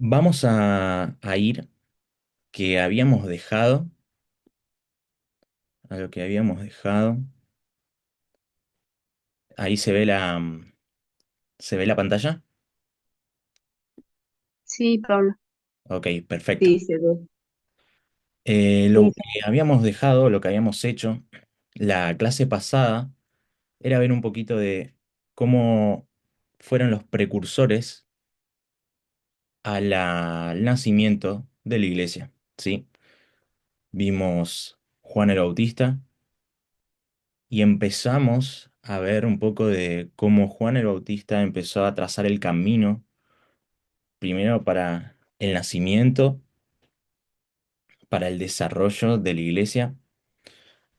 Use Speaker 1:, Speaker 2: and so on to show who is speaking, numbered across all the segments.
Speaker 1: Vamos a ir que habíamos dejado, a lo que habíamos dejado. Ahí se ve la pantalla.
Speaker 2: Sí, Pablo.
Speaker 1: Ok, perfecto.
Speaker 2: Sí, se ve.
Speaker 1: Lo
Speaker 2: Sí,
Speaker 1: que habíamos dejado, lo que habíamos hecho, la clase pasada, era ver un poquito de cómo fueron los precursores al nacimiento de la iglesia, ¿sí? Vimos Juan el Bautista y empezamos a ver un poco de cómo Juan el Bautista empezó a trazar el camino, primero para el nacimiento, para el desarrollo de la iglesia.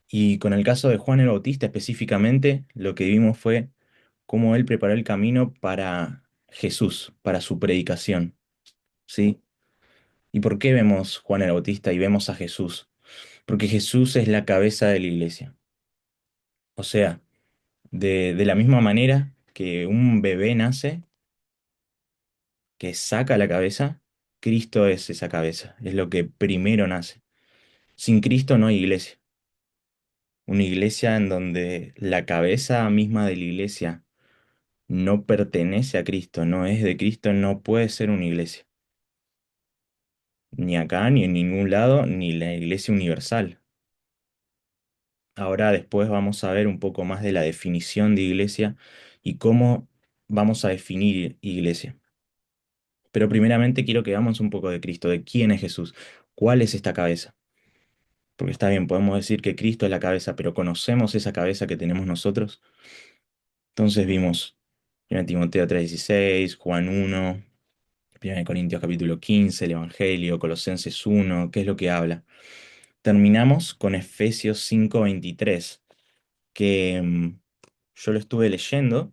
Speaker 1: Y con el caso de Juan el Bautista específicamente, lo que vimos fue cómo él preparó el camino para Jesús, para su predicación, ¿sí? ¿Y por qué vemos Juan el Bautista y vemos a Jesús? Porque Jesús es la cabeza de la iglesia. O sea, de la misma manera que un bebé nace, que saca la cabeza, Cristo es esa cabeza, es lo que primero nace. Sin Cristo no hay iglesia. Una iglesia en donde la cabeza misma de la iglesia no pertenece a Cristo, no es de Cristo, no puede ser una iglesia. Ni acá, ni en ningún lado, ni la iglesia universal. Ahora después vamos a ver un poco más de la definición de iglesia y cómo vamos a definir iglesia. Pero primeramente quiero que veamos un poco de Cristo, de quién es Jesús, cuál es esta cabeza. Porque está bien, podemos decir que Cristo es la cabeza, pero ¿conocemos esa cabeza que tenemos nosotros? Entonces vimos 1 Timoteo 3:16, Juan 1, 1 Corintios capítulo 15, el Evangelio, Colosenses 1, ¿qué es lo que habla? Terminamos con Efesios 5:23, que yo lo estuve leyendo,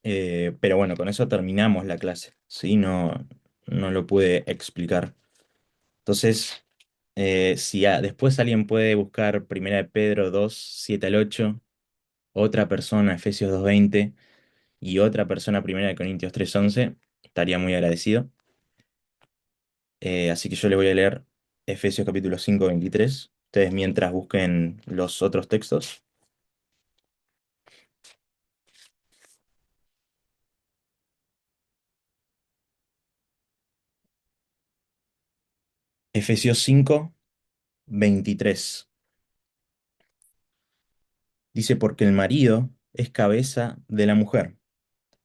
Speaker 1: pero bueno, con eso terminamos la clase, ¿sí? No lo pude explicar. Entonces, si después alguien puede buscar Primera de Pedro 2:7 al 8, otra persona Efesios 2:20 y otra persona Primera de Corintios 3:11, estaría muy agradecido. Así que yo le voy a leer Efesios capítulo 5:23. Ustedes mientras busquen los otros textos. Efesios 5:23. Dice, porque el marido es cabeza de la mujer,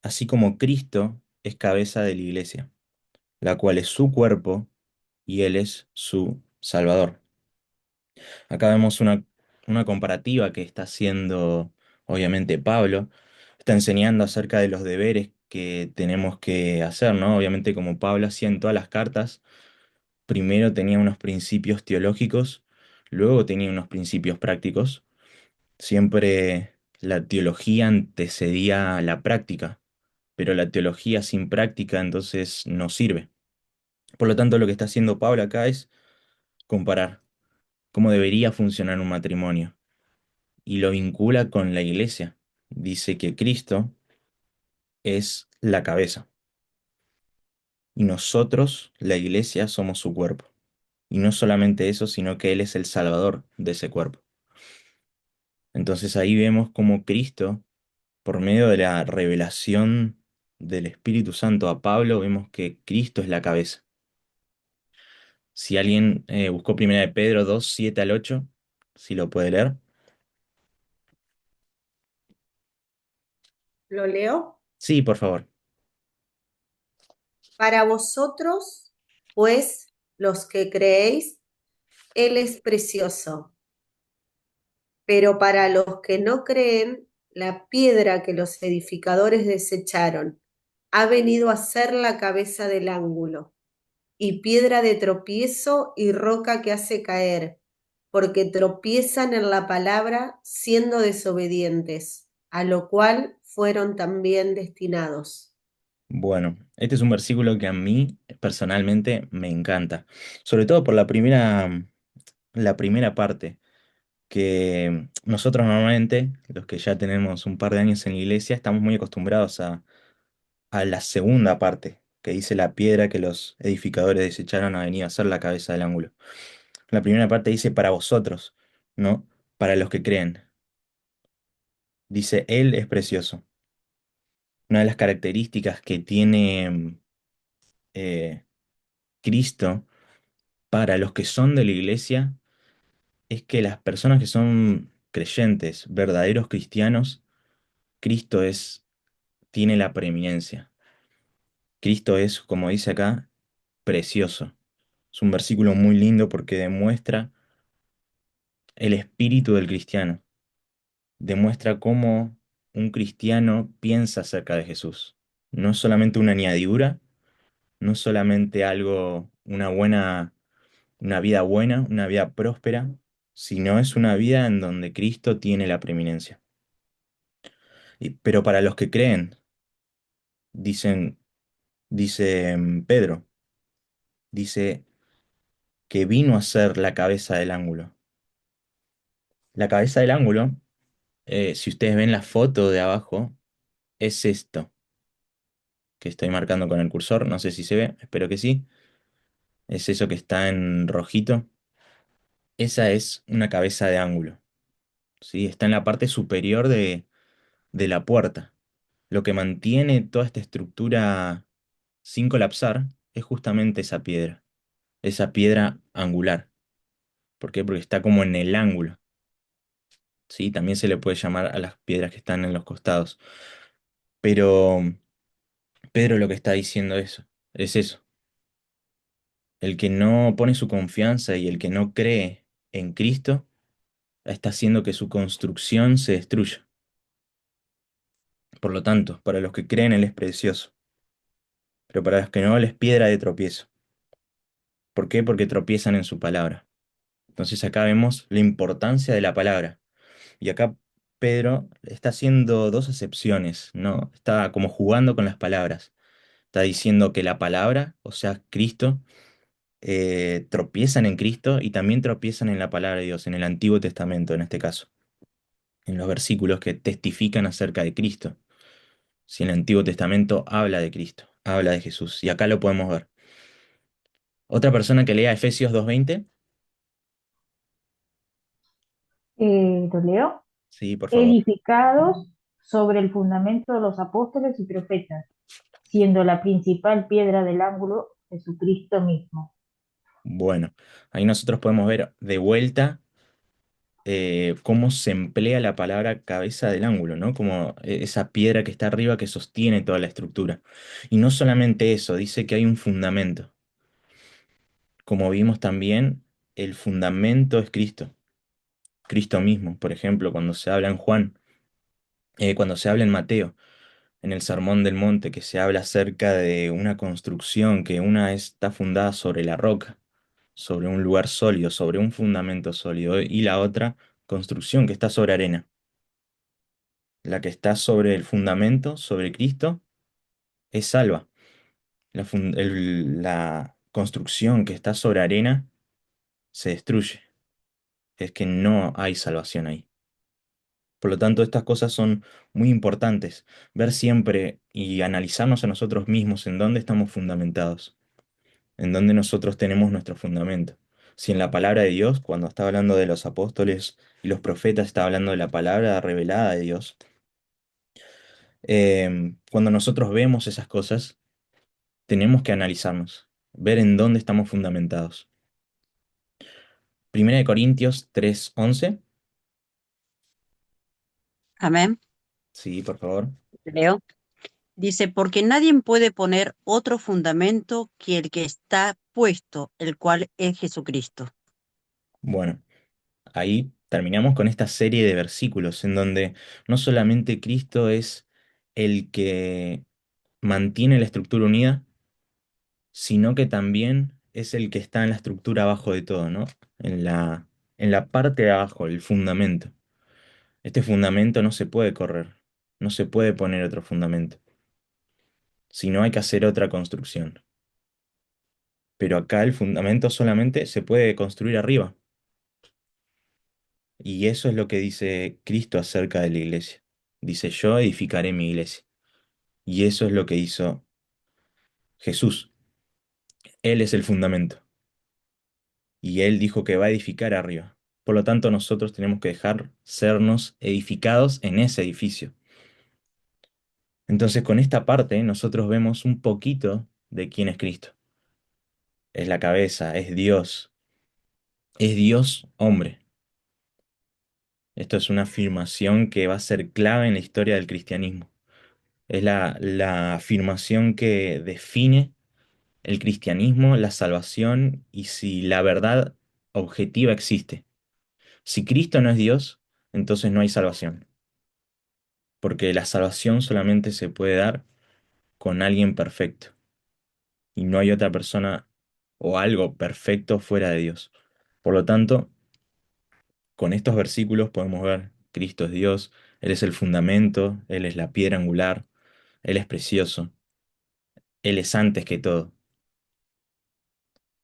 Speaker 1: así como Cristo es cabeza de la iglesia, la cual es su cuerpo y él es su Salvador. Acá vemos una comparativa que está haciendo, obviamente, Pablo. Está enseñando acerca de los deberes que tenemos que hacer, ¿no? Obviamente, como Pablo hacía en todas las cartas, primero tenía unos principios teológicos, luego tenía unos principios prácticos. Siempre la teología antecedía a la práctica, pero la teología sin práctica entonces no sirve. Por lo tanto, lo que está haciendo Pablo acá es comparar cómo debería funcionar un matrimonio y lo vincula con la iglesia. Dice que Cristo es la cabeza y nosotros, la iglesia, somos su cuerpo. Y no solamente eso, sino que Él es el salvador de ese cuerpo. Entonces ahí vemos cómo Cristo, por medio de la revelación del Espíritu Santo a Pablo, vemos que Cristo es la cabeza. Si alguien buscó Primera de Pedro 2:7 al 8, si lo puede leer.
Speaker 2: ¿lo leo?
Speaker 1: Sí, por favor.
Speaker 2: Para vosotros, pues, los que creéis, Él es precioso, pero para los que no creen, la piedra que los edificadores desecharon ha venido a ser la cabeza del ángulo, y piedra de tropiezo y roca que hace caer, porque tropiezan en la palabra siendo desobedientes, a lo cual fueron también destinados.
Speaker 1: Bueno, este es un versículo que a mí personalmente me encanta, sobre todo por la primera parte, que nosotros normalmente, los que ya tenemos un par de años en la iglesia, estamos muy acostumbrados a la segunda parte. que dice la piedra que los edificadores desecharon ha venido a ser la cabeza del ángulo. La primera parte dice para vosotros, ¿no? Para los que creen. Dice, Él es precioso. Una de las características que tiene eh, Cristo para los que son de la iglesia es que las personas que son creyentes, verdaderos cristianos, Cristo tiene la preeminencia. Cristo es, como dice acá, precioso. Es un versículo muy lindo porque demuestra el espíritu del cristiano. Demuestra cómo un cristiano piensa acerca de Jesús. No es solamente una añadidura, no es solamente algo, una vida buena, una vida próspera, sino es una vida en donde Cristo tiene la preeminencia. Pero para los que creen, dicen, dice Pedro, dice que vino a ser la cabeza del ángulo. La cabeza del ángulo, si ustedes ven la foto de abajo, es esto que estoy marcando con el cursor. No sé si se ve, espero que sí. Es eso que está en rojito. Esa es una cabeza de ángulo, ¿sí? Está en la parte superior de la puerta. Lo que mantiene toda esta estructura sin colapsar es justamente esa piedra angular. ¿Por qué? Porque está como en el ángulo, ¿sí? También se le puede llamar a las piedras que están en los costados. Pero Pedro lo que está diciendo es eso. El que no pone su confianza y el que no cree en Cristo está haciendo que su construcción se destruya. Por lo tanto, para los que creen Él es precioso, pero para los que no Él es piedra de tropiezo. ¿Por qué? Porque tropiezan en su palabra. Entonces acá vemos la importancia de la palabra. Y acá Pedro está haciendo dos acepciones, ¿no? Está como jugando con las palabras. Está diciendo que la palabra, o sea, Cristo, tropiezan en Cristo y también tropiezan en la palabra de Dios, en el Antiguo Testamento en este caso, en los versículos que testifican acerca de Cristo. Si el Antiguo Testamento habla de Cristo, habla de Jesús, y acá lo podemos ver. Otra persona que lea Efesios 2:20,
Speaker 3: Lo leo.
Speaker 1: sí, por favor.
Speaker 3: Edificados sobre el fundamento de los apóstoles y profetas, siendo la principal piedra del ángulo Jesucristo mismo.
Speaker 1: Bueno, ahí nosotros podemos ver de vuelta cómo se emplea la palabra cabeza del ángulo, ¿no? Como esa piedra que está arriba que sostiene toda la estructura. Y no solamente eso, dice que hay un fundamento. Como vimos también, el fundamento es Cristo, Cristo mismo. Por ejemplo, cuando se habla en Juan, cuando se habla en Mateo, en el Sermón del Monte, que se habla acerca de una construcción, que una está fundada sobre la roca, sobre un lugar sólido, sobre un fundamento sólido, y la otra construcción que está sobre arena. La que está sobre el fundamento, sobre Cristo, es salva. La construcción que está sobre arena se destruye. Es que no hay salvación ahí. Por lo tanto, estas cosas son muy importantes. Ver siempre y analizarnos a nosotros mismos en dónde estamos fundamentados, en dónde nosotros tenemos nuestro fundamento. Si en la palabra de Dios, cuando está hablando de los apóstoles y los profetas, está hablando de la palabra revelada de Dios. Cuando nosotros vemos esas cosas, tenemos que analizarnos, ver en dónde estamos fundamentados. Primera de Corintios 3:11.
Speaker 4: Amén.
Speaker 1: Sí, por favor.
Speaker 4: Leo. Dice, porque nadie puede poner otro fundamento que el que está puesto, el cual es Jesucristo.
Speaker 1: Bueno, ahí terminamos con esta serie de versículos en donde no solamente Cristo es el que mantiene la estructura unida, sino que también es el que está en la estructura abajo de todo, ¿no? En la parte de abajo, el fundamento. Este fundamento no se puede correr, no se puede poner otro fundamento, sino hay que hacer otra construcción. Pero acá el fundamento solamente se puede construir arriba. Y eso es lo que dice Cristo acerca de la iglesia. Dice, yo edificaré mi iglesia. Y eso es lo que hizo Jesús. Él es el fundamento. Y Él dijo que va a edificar arriba. Por lo tanto, nosotros tenemos que dejar sernos edificados en ese edificio. Entonces, con esta parte, nosotros vemos un poquito de quién es Cristo. Es la cabeza, es Dios hombre. Esto es una afirmación que va a ser clave en la historia del cristianismo. Es la afirmación que define el cristianismo, la salvación y si la verdad objetiva existe. Si Cristo no es Dios, entonces no hay salvación, porque la salvación solamente se puede dar con alguien perfecto y no hay otra persona o algo perfecto fuera de Dios. Por lo tanto, con estos versículos podemos ver, Cristo es Dios, Él es el fundamento, Él es la piedra angular, Él es precioso, Él es antes que todo.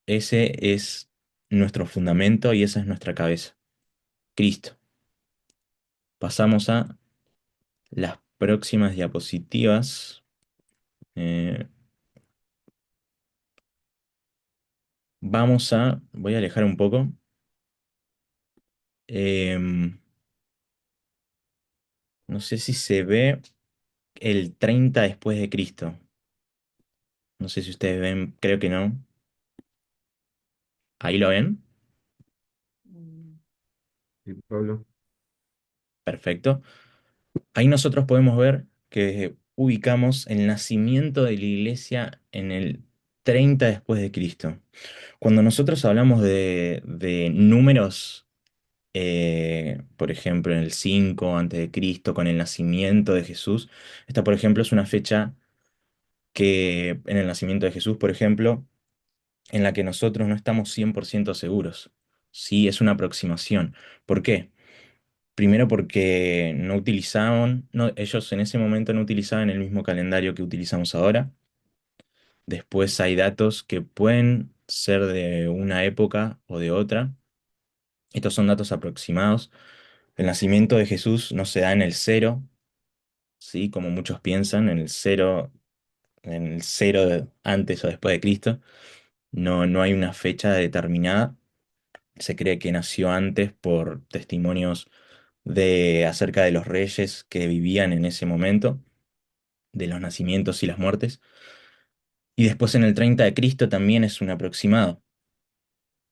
Speaker 1: Ese es nuestro fundamento y esa es nuestra cabeza, Cristo. Pasamos a las próximas diapositivas. Eh, voy a alejar un poco. Em, no sé si se ve el 30 después de Cristo. No sé si ustedes ven, creo que no. ¿Ahí lo ven?
Speaker 3: Mm,
Speaker 5: Sí, Pablo.
Speaker 1: Perfecto. Ahí nosotros podemos ver que ubicamos el nacimiento de la iglesia en el 30 después de Cristo. Cuando nosotros hablamos de números, por ejemplo, en el 5 antes de Cristo, con el nacimiento de Jesús, esta, por ejemplo, es una fecha que en el nacimiento de Jesús, por ejemplo, en la que nosotros no estamos 100% seguros. Sí, es una aproximación. ¿Por qué? Primero porque no utilizaban, no, ellos en ese momento no utilizaban el mismo calendario que utilizamos ahora. Después hay datos que pueden ser de una época o de otra. Estos son datos aproximados. El nacimiento de Jesús no se da en el cero, ¿sí? Como muchos piensan, en el cero antes o después de Cristo. No, no hay una fecha determinada. Se cree que nació antes por testimonios acerca de los reyes que vivían en ese momento, de los nacimientos y las muertes. Y después en el 30 de Cristo también es un aproximado,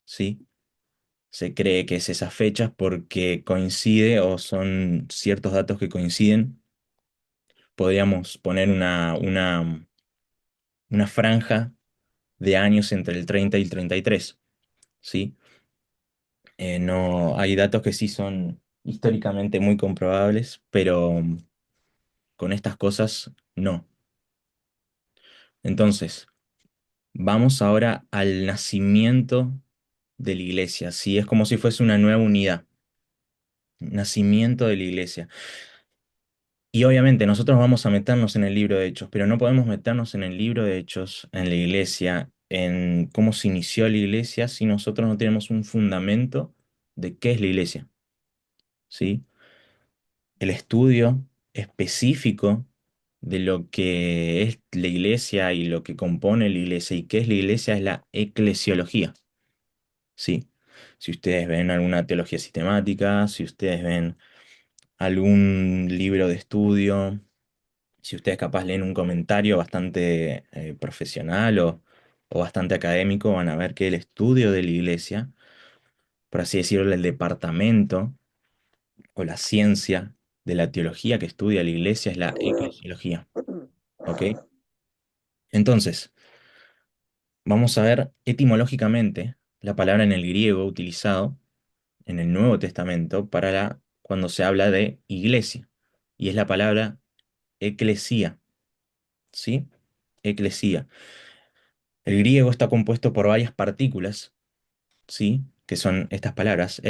Speaker 1: ¿sí? Se cree que es esas fechas porque coincide o son ciertos datos que coinciden. Podríamos poner una franja de años entre el 30 y el 33, ¿sí? No, hay datos que sí son históricamente muy comprobables, pero con estas cosas no. Entonces, vamos ahora al nacimiento de la iglesia, ¿sí? Es como si fuese una nueva unidad, nacimiento de la iglesia. Y obviamente nosotros vamos a meternos en el libro de Hechos, pero no podemos meternos en el libro de Hechos, en la iglesia, en cómo se inició la iglesia, si nosotros no tenemos un fundamento de qué es la iglesia, ¿sí? El estudio específico de lo que es la iglesia y lo que compone la iglesia y qué es la iglesia es la eclesiología, ¿sí? Si ustedes ven alguna teología sistemática, si ustedes ven algún libro de estudio, si ustedes capaz leen un comentario bastante profesional o bastante académico, van a ver que el estudio de la iglesia, por así decirlo, el departamento o la ciencia de la teología que estudia la iglesia es la eclesiología, ¿ok? Entonces, vamos a ver etimológicamente la palabra en el griego utilizado en el Nuevo Testamento cuando se habla de iglesia, y es la palabra eclesía, ¿sí? Eclesía. El griego está compuesto por varias partículas, ¿sí? Que son estas palabras,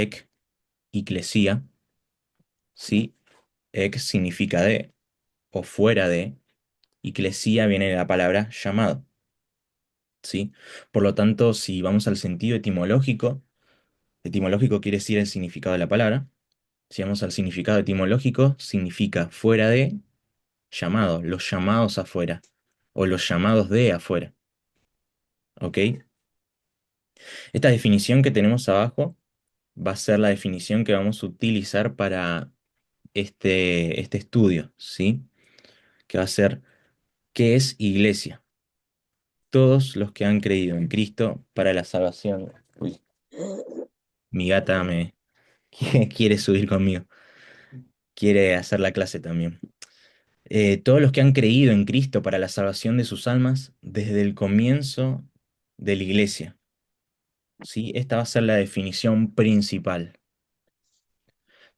Speaker 1: y clesía, ¿sí? Ek significa de o fuera de, y clesía viene de la palabra llamado, ¿sí? Por lo tanto, si vamos al sentido etimológico, etimológico quiere decir el significado de la palabra. Si vamos al significado etimológico, significa fuera de, llamado, los llamados afuera, o los llamados de afuera, ¿Ok? Esta definición que tenemos abajo va a ser la definición que vamos a utilizar para este estudio, ¿sí? Que va a ser, ¿qué es iglesia? Todos los que han creído en Cristo para la salvación. Uy, mi gata me quiere subir conmigo, quiere hacer la clase también. Todos los que han creído en Cristo para la salvación de sus almas desde el comienzo de la iglesia, ¿sí? Esta va a ser la definición principal.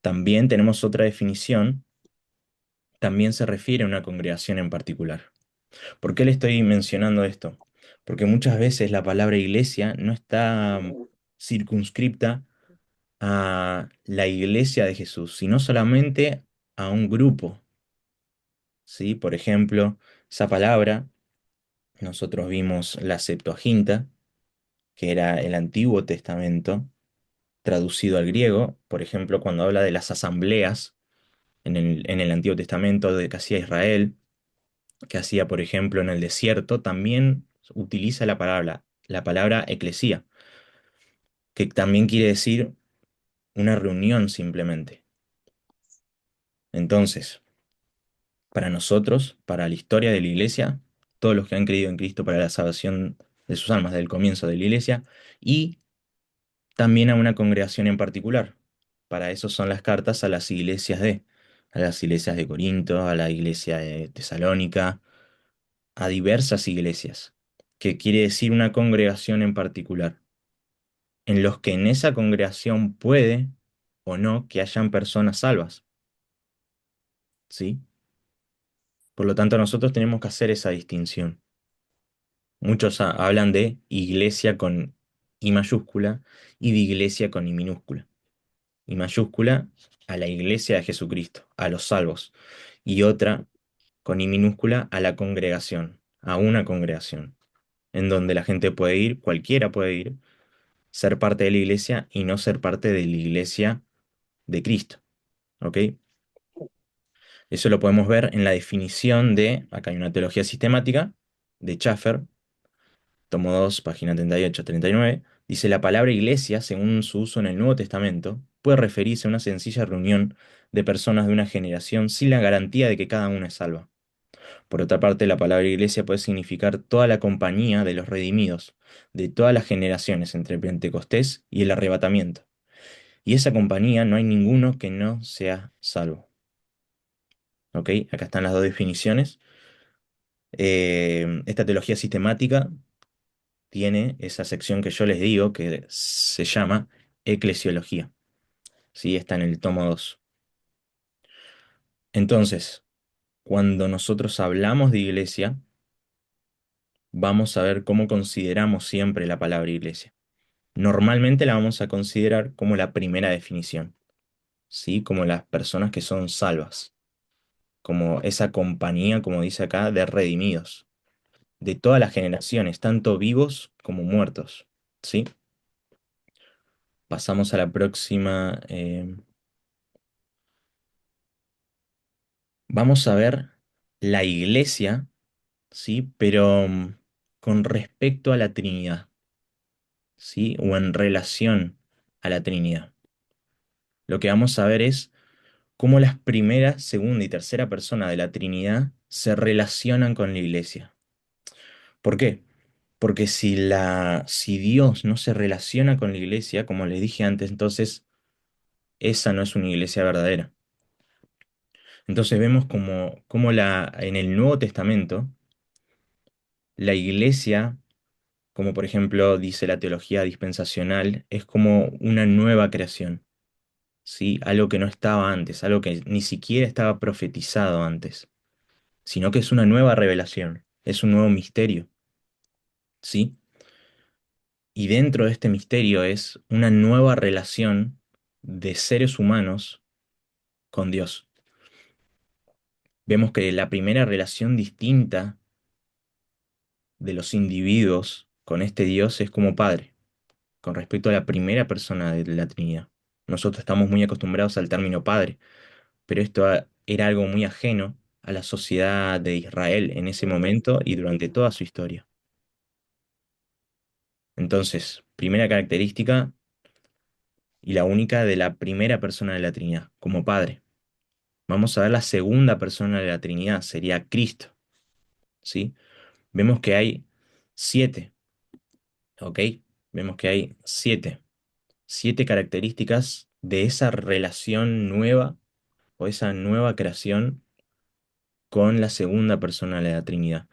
Speaker 1: También tenemos otra definición, también se refiere a una congregación en particular. ¿Por qué le estoy mencionando esto? Porque muchas veces la palabra iglesia no está circunscripta a la iglesia de Jesús, sino solamente a un grupo, ¿sí? Por ejemplo, esa palabra, nosotros vimos la Septuaginta, que era el Antiguo Testamento, traducido al griego, por ejemplo, cuando habla de las asambleas en el Antiguo Testamento de que hacía Israel, que hacía, por ejemplo, en el desierto, también utiliza la palabra eclesía, que también quiere decir una reunión simplemente. Entonces, para nosotros, para la historia de la iglesia, todos los que han creído en Cristo para la salvación de sus almas desde el comienzo de la iglesia, y también a una congregación en particular. Para eso son las cartas a las iglesias de Corinto, a la iglesia de Tesalónica, a diversas iglesias, que quiere decir una congregación en particular, en los que en esa congregación puede o no que hayan personas salvas, ¿sí? Por lo tanto, nosotros tenemos que hacer esa distinción. Muchos hablan de iglesia con I mayúscula y de iglesia con I minúscula. I mayúscula a la iglesia de Jesucristo, a los salvos, y otra con I minúscula a la congregación, a una congregación, en donde la gente puede ir, cualquiera puede ir, ser parte de la iglesia y no ser parte de la iglesia de Cristo. ¿Ok? Eso lo podemos ver en la definición acá hay una teología sistemática de Schaffer, tomo 2, página 38-39, dice la palabra iglesia, según su uso en el Nuevo Testamento, puede referirse a una sencilla reunión de personas de una generación sin la garantía de que cada una es salva. Por otra parte, la palabra iglesia puede significar toda la compañía de los redimidos, de todas las generaciones entre Pentecostés y el arrebatamiento. Y esa compañía no hay ninguno que no sea salvo. ¿Ok? Acá están las dos definiciones. Esta teología sistemática tiene esa sección que yo les digo que se llama eclesiología. ¿Sí? Está en el tomo 2. Entonces, cuando nosotros hablamos de iglesia, vamos a ver cómo consideramos siempre la palabra iglesia. Normalmente la vamos a considerar como la primera definición, ¿sí? Como las personas que son salvas, como esa compañía, como dice acá, de redimidos, de todas las generaciones, tanto vivos como muertos, ¿sí? Pasamos a la próxima. Vamos a ver la iglesia, ¿sí? Pero con respecto a la Trinidad, ¿sí? O en relación a la Trinidad. Lo que vamos a ver es cómo las primera, segunda y tercera persona de la Trinidad se relacionan con la iglesia. ¿Por qué? Porque si Dios no se relaciona con la iglesia, como les dije antes, entonces esa no es una iglesia verdadera. Entonces vemos como en el Nuevo Testamento, la iglesia, como por ejemplo dice la teología dispensacional, es como una nueva creación, ¿sí? Algo que no estaba antes, algo que ni siquiera estaba profetizado antes, sino que es una nueva revelación, es un nuevo misterio, ¿sí? Y dentro de este misterio es una nueva relación de seres humanos con Dios. Vemos que la primera relación distinta de los individuos con este Dios es como padre, con respecto a la primera persona de la Trinidad. Nosotros estamos muy acostumbrados al término padre, pero esto era algo muy ajeno a la sociedad de Israel en ese momento y durante toda su historia. Entonces, primera característica y la única de la primera persona de la Trinidad, como Padre. Vamos a ver la segunda persona de la Trinidad, sería Cristo, ¿sí? Vemos que hay siete, ¿ok? Vemos que hay siete características de esa relación nueva o esa nueva creación con la segunda persona de la Trinidad.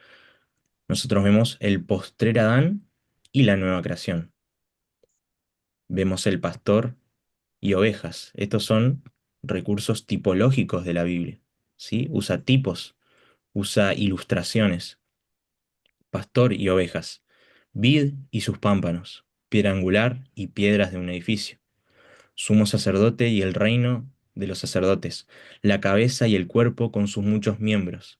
Speaker 1: Nosotros vemos el postrer Adán y la nueva creación. Vemos el pastor y ovejas. Estos son recursos tipológicos de la Biblia, ¿sí? Usa tipos, usa ilustraciones. Pastor y ovejas. Vid y sus pámpanos. Piedra angular y piedras de un edificio. Sumo sacerdote y el reino de los sacerdotes. La cabeza y el cuerpo con sus muchos miembros.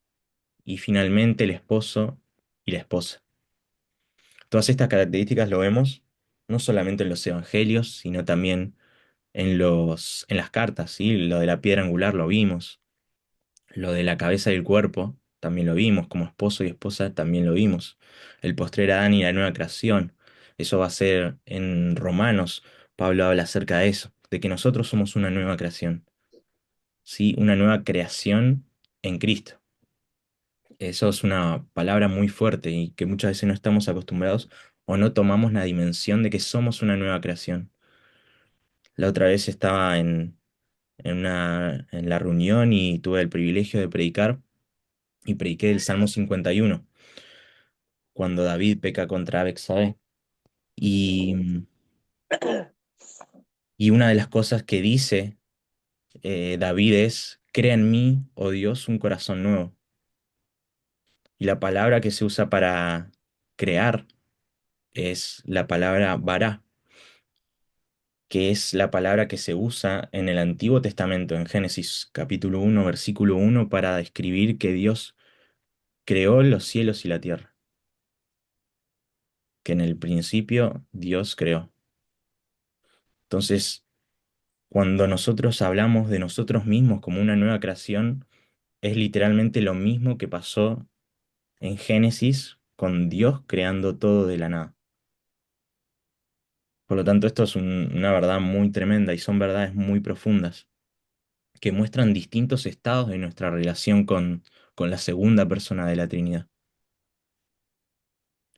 Speaker 1: Y finalmente el esposo y la esposa. Todas estas características lo vemos no solamente en los evangelios, sino también en las cartas, ¿sí? Lo de la piedra angular lo vimos, lo de la cabeza y el cuerpo también lo vimos, como esposo y esposa también lo vimos. El postrer Adán y la nueva creación, eso va a ser en Romanos, Pablo habla acerca de eso, de que nosotros somos una nueva creación, ¿sí? Una nueva creación en Cristo. Eso es una palabra muy fuerte y que muchas veces no estamos acostumbrados o no tomamos la dimensión de que somos una nueva creación. La otra vez estaba en la reunión y tuve el privilegio de predicar y prediqué el Salmo 51 cuando David peca contra Bexabe. Y, y una de las cosas que dice David es, crea en mí, oh Dios, un corazón nuevo. Y la palabra que se usa para crear es la palabra bara, que es la palabra que se usa en el Antiguo Testamento, en Génesis capítulo 1 versículo 1 para describir que Dios creó los cielos y la tierra, que en el principio Dios creó. Entonces, cuando nosotros hablamos de nosotros mismos como una nueva creación, es literalmente lo mismo que pasó en Génesis con Dios creando todo de la nada. Por lo tanto, esto es una verdad muy tremenda y son verdades muy profundas que muestran distintos estados de nuestra relación con la segunda persona de la Trinidad.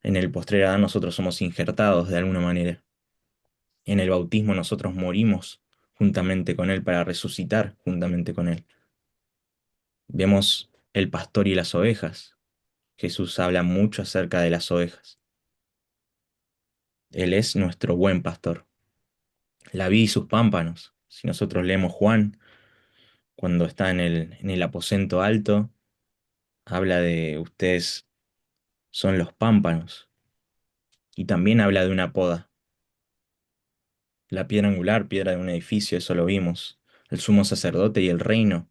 Speaker 1: En el postrer Adán nosotros somos injertados de alguna manera. En el bautismo nosotros morimos juntamente con Él para resucitar juntamente con Él. Vemos el pastor y las ovejas. Jesús habla mucho acerca de las ovejas. Él es nuestro buen pastor. La vid y sus pámpanos. Si nosotros leemos Juan, cuando está en el aposento alto, habla de ustedes son los pámpanos. Y también habla de una poda. La piedra angular, piedra de un edificio, eso lo vimos. El sumo sacerdote y el reino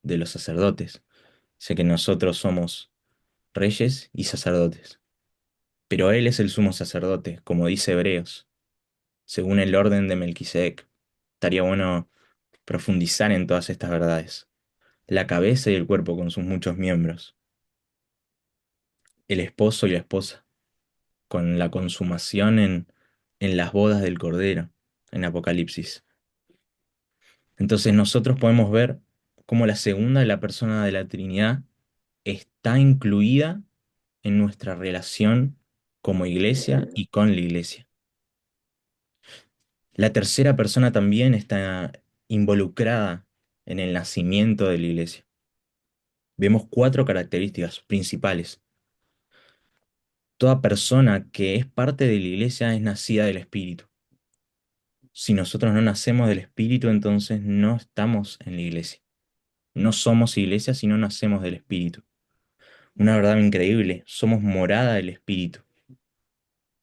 Speaker 1: de los sacerdotes. Sé que nosotros somos reyes y sacerdotes. Pero Él es el sumo sacerdote, como dice Hebreos, según el orden de Melquisedec. Estaría bueno profundizar en todas estas verdades. La cabeza y el cuerpo con sus muchos miembros. El esposo y la esposa, con la consumación en las bodas del Cordero, en Apocalipsis. Entonces nosotros podemos ver cómo la segunda de la persona de la Trinidad está incluida en nuestra relación como iglesia y con la iglesia. La tercera persona también está involucrada en el nacimiento de la iglesia. Vemos cuatro características principales. Toda persona que es parte de la iglesia es nacida del Espíritu. Si nosotros no nacemos del Espíritu, entonces no estamos en la iglesia. No somos iglesia si no nacemos del Espíritu. Una verdad increíble, somos morada del Espíritu.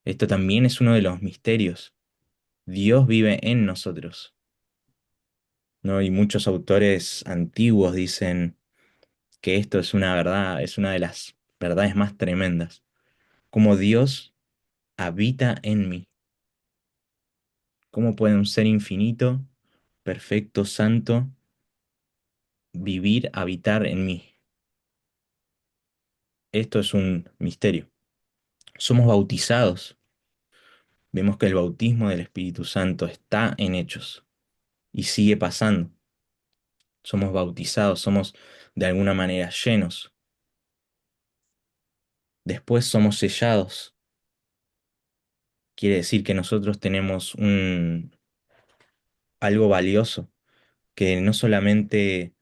Speaker 1: Esto también es uno de los misterios. Dios vive en nosotros, ¿no? Y muchos autores antiguos dicen que esto es una verdad, es una de las verdades más tremendas. Como Dios habita en mí. ¿Cómo puede un ser infinito, perfecto, santo, vivir, habitar en mí? Esto es un misterio. Somos bautizados vemos que el bautismo del Espíritu Santo está en Hechos y sigue pasando. Somos bautizados, somos de alguna manera llenos. Después somos sellados. Quiere decir que nosotros tenemos algo valioso que no solamente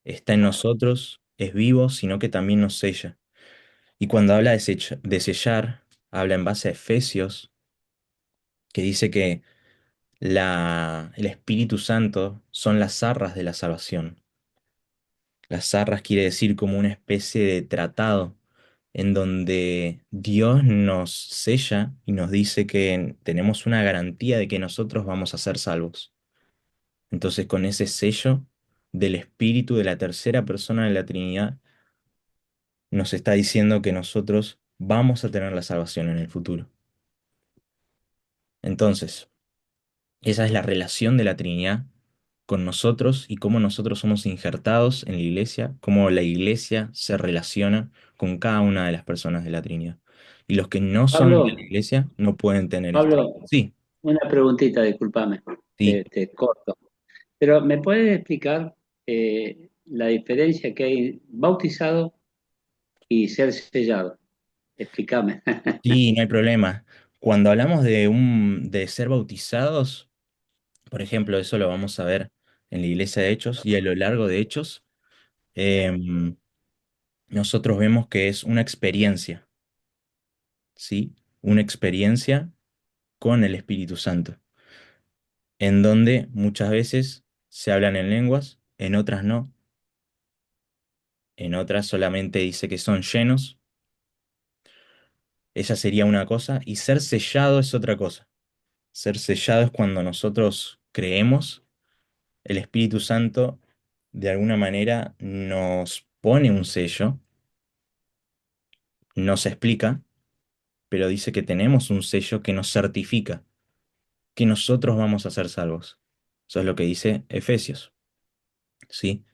Speaker 1: está en nosotros, es vivo, sino que también nos sella. Y cuando habla de sellar, habla en base a Efesios, que dice que el Espíritu Santo son las arras de la salvación. Las arras quiere decir como una especie de tratado en donde Dios nos sella y nos dice que tenemos una garantía de que nosotros vamos a ser salvos. Entonces, con ese sello del Espíritu de la tercera persona de la Trinidad, nos está diciendo que nosotros vamos a tener la salvación en el futuro. Entonces, esa es la relación de la Trinidad con nosotros y cómo nosotros somos injertados en la iglesia, cómo la iglesia se relaciona con cada una de las personas de la Trinidad. Y los que no son de la
Speaker 5: Pablo,
Speaker 1: iglesia no pueden tener esto.
Speaker 5: Pablo,
Speaker 1: Sí,
Speaker 5: una preguntita, discúlpame,
Speaker 1: sí,
Speaker 5: te corto. Pero ¿me puedes explicar la diferencia que hay bautizado y ser sellado? Explícame.
Speaker 1: sí, no hay problema. Cuando hablamos de ser bautizados, por ejemplo, eso lo vamos a ver en la iglesia de Hechos y a lo largo de Hechos, em, nosotros vemos que es una experiencia, ¿sí? Una experiencia con el Espíritu Santo, en donde muchas veces se hablan en lenguas, en otras no, en otras solamente dice que son llenos, esa sería una cosa, y ser sellado es otra cosa. Ser sellado es cuando nosotros creemos, el Espíritu Santo de alguna manera nos pone un sello, nos explica, pero dice que tenemos un sello que nos certifica que nosotros vamos a ser salvos. Eso es lo que dice Efesios, ¿sí?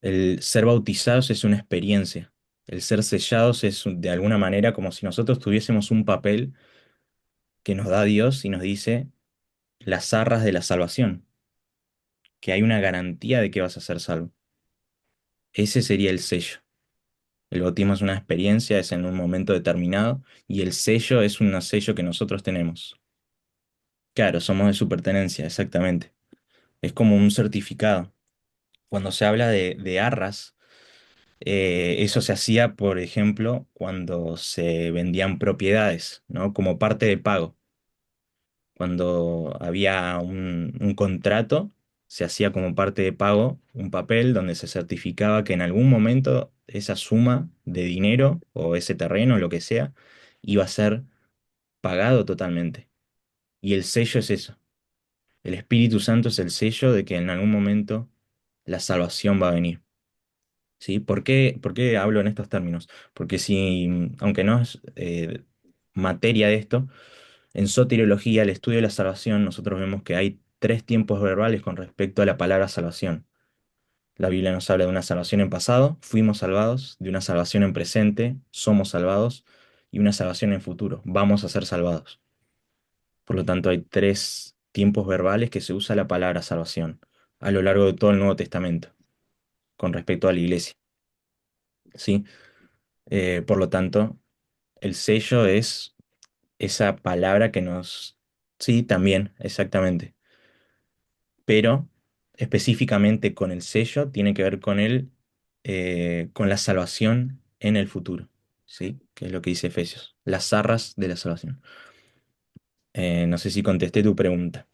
Speaker 1: El ser bautizados es una experiencia. El ser sellados es de alguna manera como si nosotros tuviésemos un papel que nos da Dios y nos dice las arras de la salvación, que hay una garantía de que vas a ser salvo. Ese sería el sello. El bautismo es una experiencia, es en un momento determinado, y el sello es un sello que nosotros tenemos. Claro, somos de su pertenencia, exactamente. Es como un certificado. Cuando se habla de arras, eso se hacía, por ejemplo, cuando se vendían propiedades, ¿no? Como parte de pago. Cuando había un contrato, se hacía como parte de pago un papel donde se certificaba que en algún momento esa suma de dinero o ese terreno, lo que sea, iba a ser pagado totalmente. Y el sello es eso. El Espíritu Santo es el sello de que en algún momento la salvación va a venir. ¿Sí? Por qué hablo en estos términos? Porque si, aunque no es materia de esto, en soteriología, el estudio de la salvación, nosotros vemos que hay tres tiempos verbales con respecto a la palabra salvación. La Biblia nos habla de una salvación en pasado, fuimos salvados, de una salvación en presente, somos salvados, y una salvación en futuro, vamos a ser salvados. Por lo tanto, hay tres tiempos verbales que se usa la palabra salvación a lo largo de todo el Nuevo Testamento con respecto a la iglesia. ¿Sí? Por lo tanto, el sello es esa palabra que nos... Sí, también, exactamente. Pero específicamente con el sello tiene que ver con con la salvación en el futuro, ¿sí? Que es lo que dice Efesios, las arras de la salvación. No sé si contesté tu pregunta.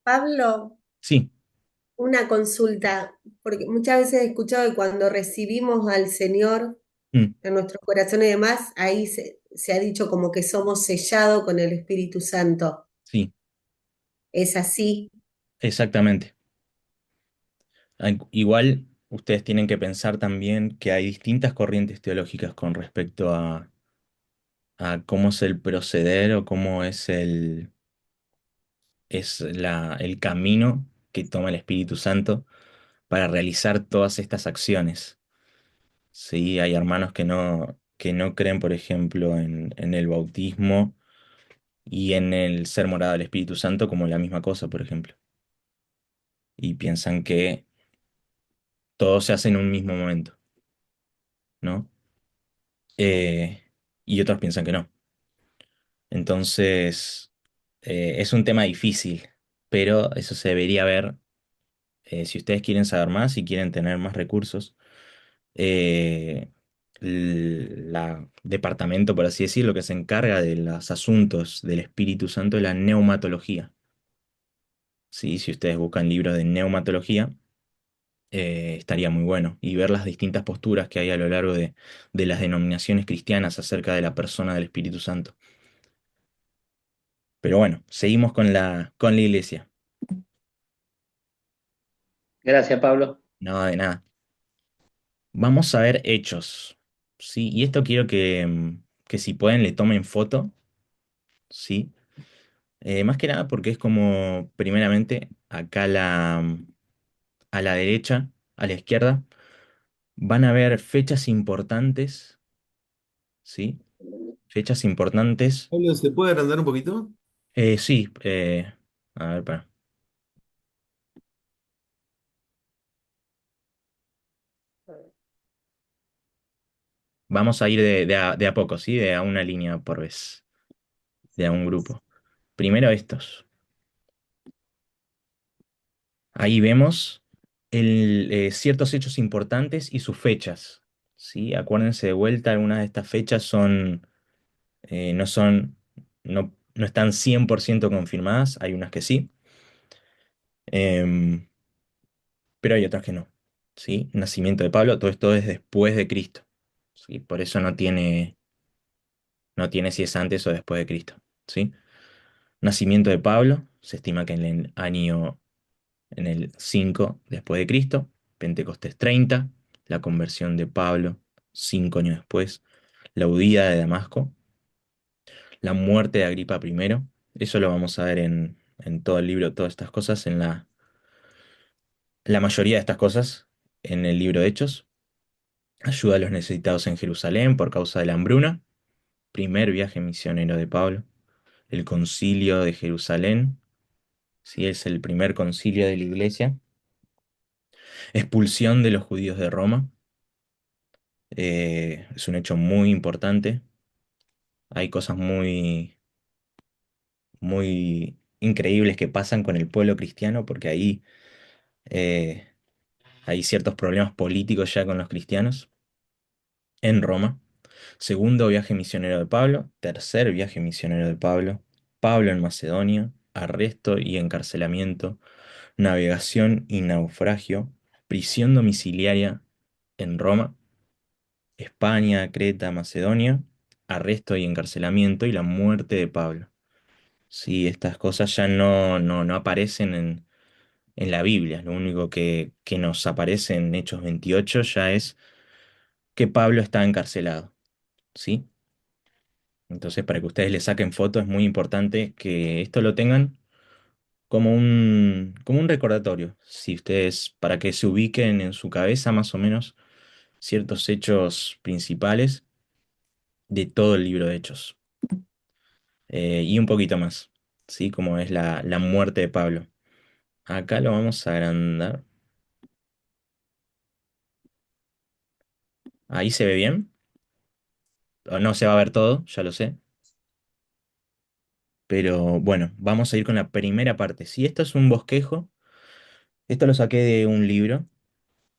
Speaker 2: Pablo,
Speaker 1: Sí,
Speaker 2: una consulta, porque muchas veces he escuchado que cuando recibimos al Señor
Speaker 1: mm,
Speaker 2: en nuestros corazones y demás, ahí se ha dicho como que somos sellados con el Espíritu Santo.
Speaker 1: sí,
Speaker 2: ¿Es así?
Speaker 1: exactamente. Igual ustedes tienen que pensar también que hay distintas corrientes teológicas con respecto a cómo es el proceder o cómo es el camino que toma el Espíritu Santo para realizar todas estas acciones. Sí, hay hermanos que no creen, por ejemplo, en el bautismo y en el ser morada del Espíritu Santo como la misma cosa, por ejemplo. Y piensan que todo se hace en un mismo momento, ¿no? Eh, y otros piensan que no. Entonces, es un tema difícil, pero eso se debería ver si ustedes quieren saber más y quieren tener más recursos. eh, la departamento, por así decirlo, que se encarga de los asuntos del Espíritu Santo es la neumatología. ¿Sí? Si ustedes buscan libros de neumatología, estaría muy bueno. Y ver las distintas posturas que hay a lo largo de las denominaciones cristianas acerca de la persona del Espíritu Santo. Pero bueno, seguimos con la iglesia.
Speaker 5: Gracias, Pablo.
Speaker 1: No, de nada. Vamos a ver hechos. ¿Sí? Y esto quiero que si pueden le tomen foto. ¿Sí? Más que nada porque es como, primeramente, acá a la derecha, a la izquierda, van a ver fechas importantes. ¿Sí? Fechas importantes.
Speaker 6: Pablo, ¿se puede agrandar un poquito?
Speaker 1: Sí, a ver, para. Vamos a ir de a poco, ¿sí? De a una línea por vez, de a un grupo. Primero estos. Ahí vemos ciertos hechos importantes y sus fechas, ¿sí? Acuérdense de vuelta, algunas de estas fechas no son, no están 100% confirmadas, hay unas que sí, em, pero hay otras que no, ¿sí? Nacimiento de Pablo, todo esto es después de Cristo, ¿sí? Por eso no tiene si es antes o después de Cristo, ¿sí? Nacimiento de Pablo, se estima que en el 5 después de Cristo, Pentecostés 30, la conversión de Pablo 5 años después, la huida de Damasco, la muerte de Agripa primero. Eso lo vamos a ver en todo el libro, todas estas cosas, la mayoría de estas cosas en el libro de Hechos. Ayuda a los necesitados en Jerusalén por causa de la hambruna, primer viaje misionero de Pablo, el concilio de Jerusalén, sí, es el primer concilio de la iglesia, expulsión de los judíos de Roma. Es un hecho muy importante. Hay cosas muy, muy increíbles que pasan con el pueblo cristiano porque ahí eh, hay ciertos problemas políticos ya con los cristianos en Roma. Segundo viaje misionero de Pablo. Tercer viaje misionero de Pablo. Pablo en Macedonia. Arresto y encarcelamiento. Navegación y naufragio. Prisión domiciliaria en Roma. España, Creta, Macedonia, arresto y encarcelamiento y la muerte de Pablo. Sí, estas cosas ya no aparecen en la Biblia. Lo único que nos aparece en Hechos 28 ya es que Pablo está encarcelado. ¿Sí? Entonces, para que ustedes le saquen fotos, es muy importante que esto lo tengan como un recordatorio. Si ustedes, para que se ubiquen en su cabeza más o menos ciertos hechos principales de todo el libro de Hechos. Y un poquito más, ¿sí? Como es la muerte de Pablo. Acá lo vamos a agrandar. Ahí se ve bien. O no se va a ver todo, ya lo sé. Pero bueno, vamos a ir con la primera parte. Si esto es un bosquejo, esto lo saqué de un libro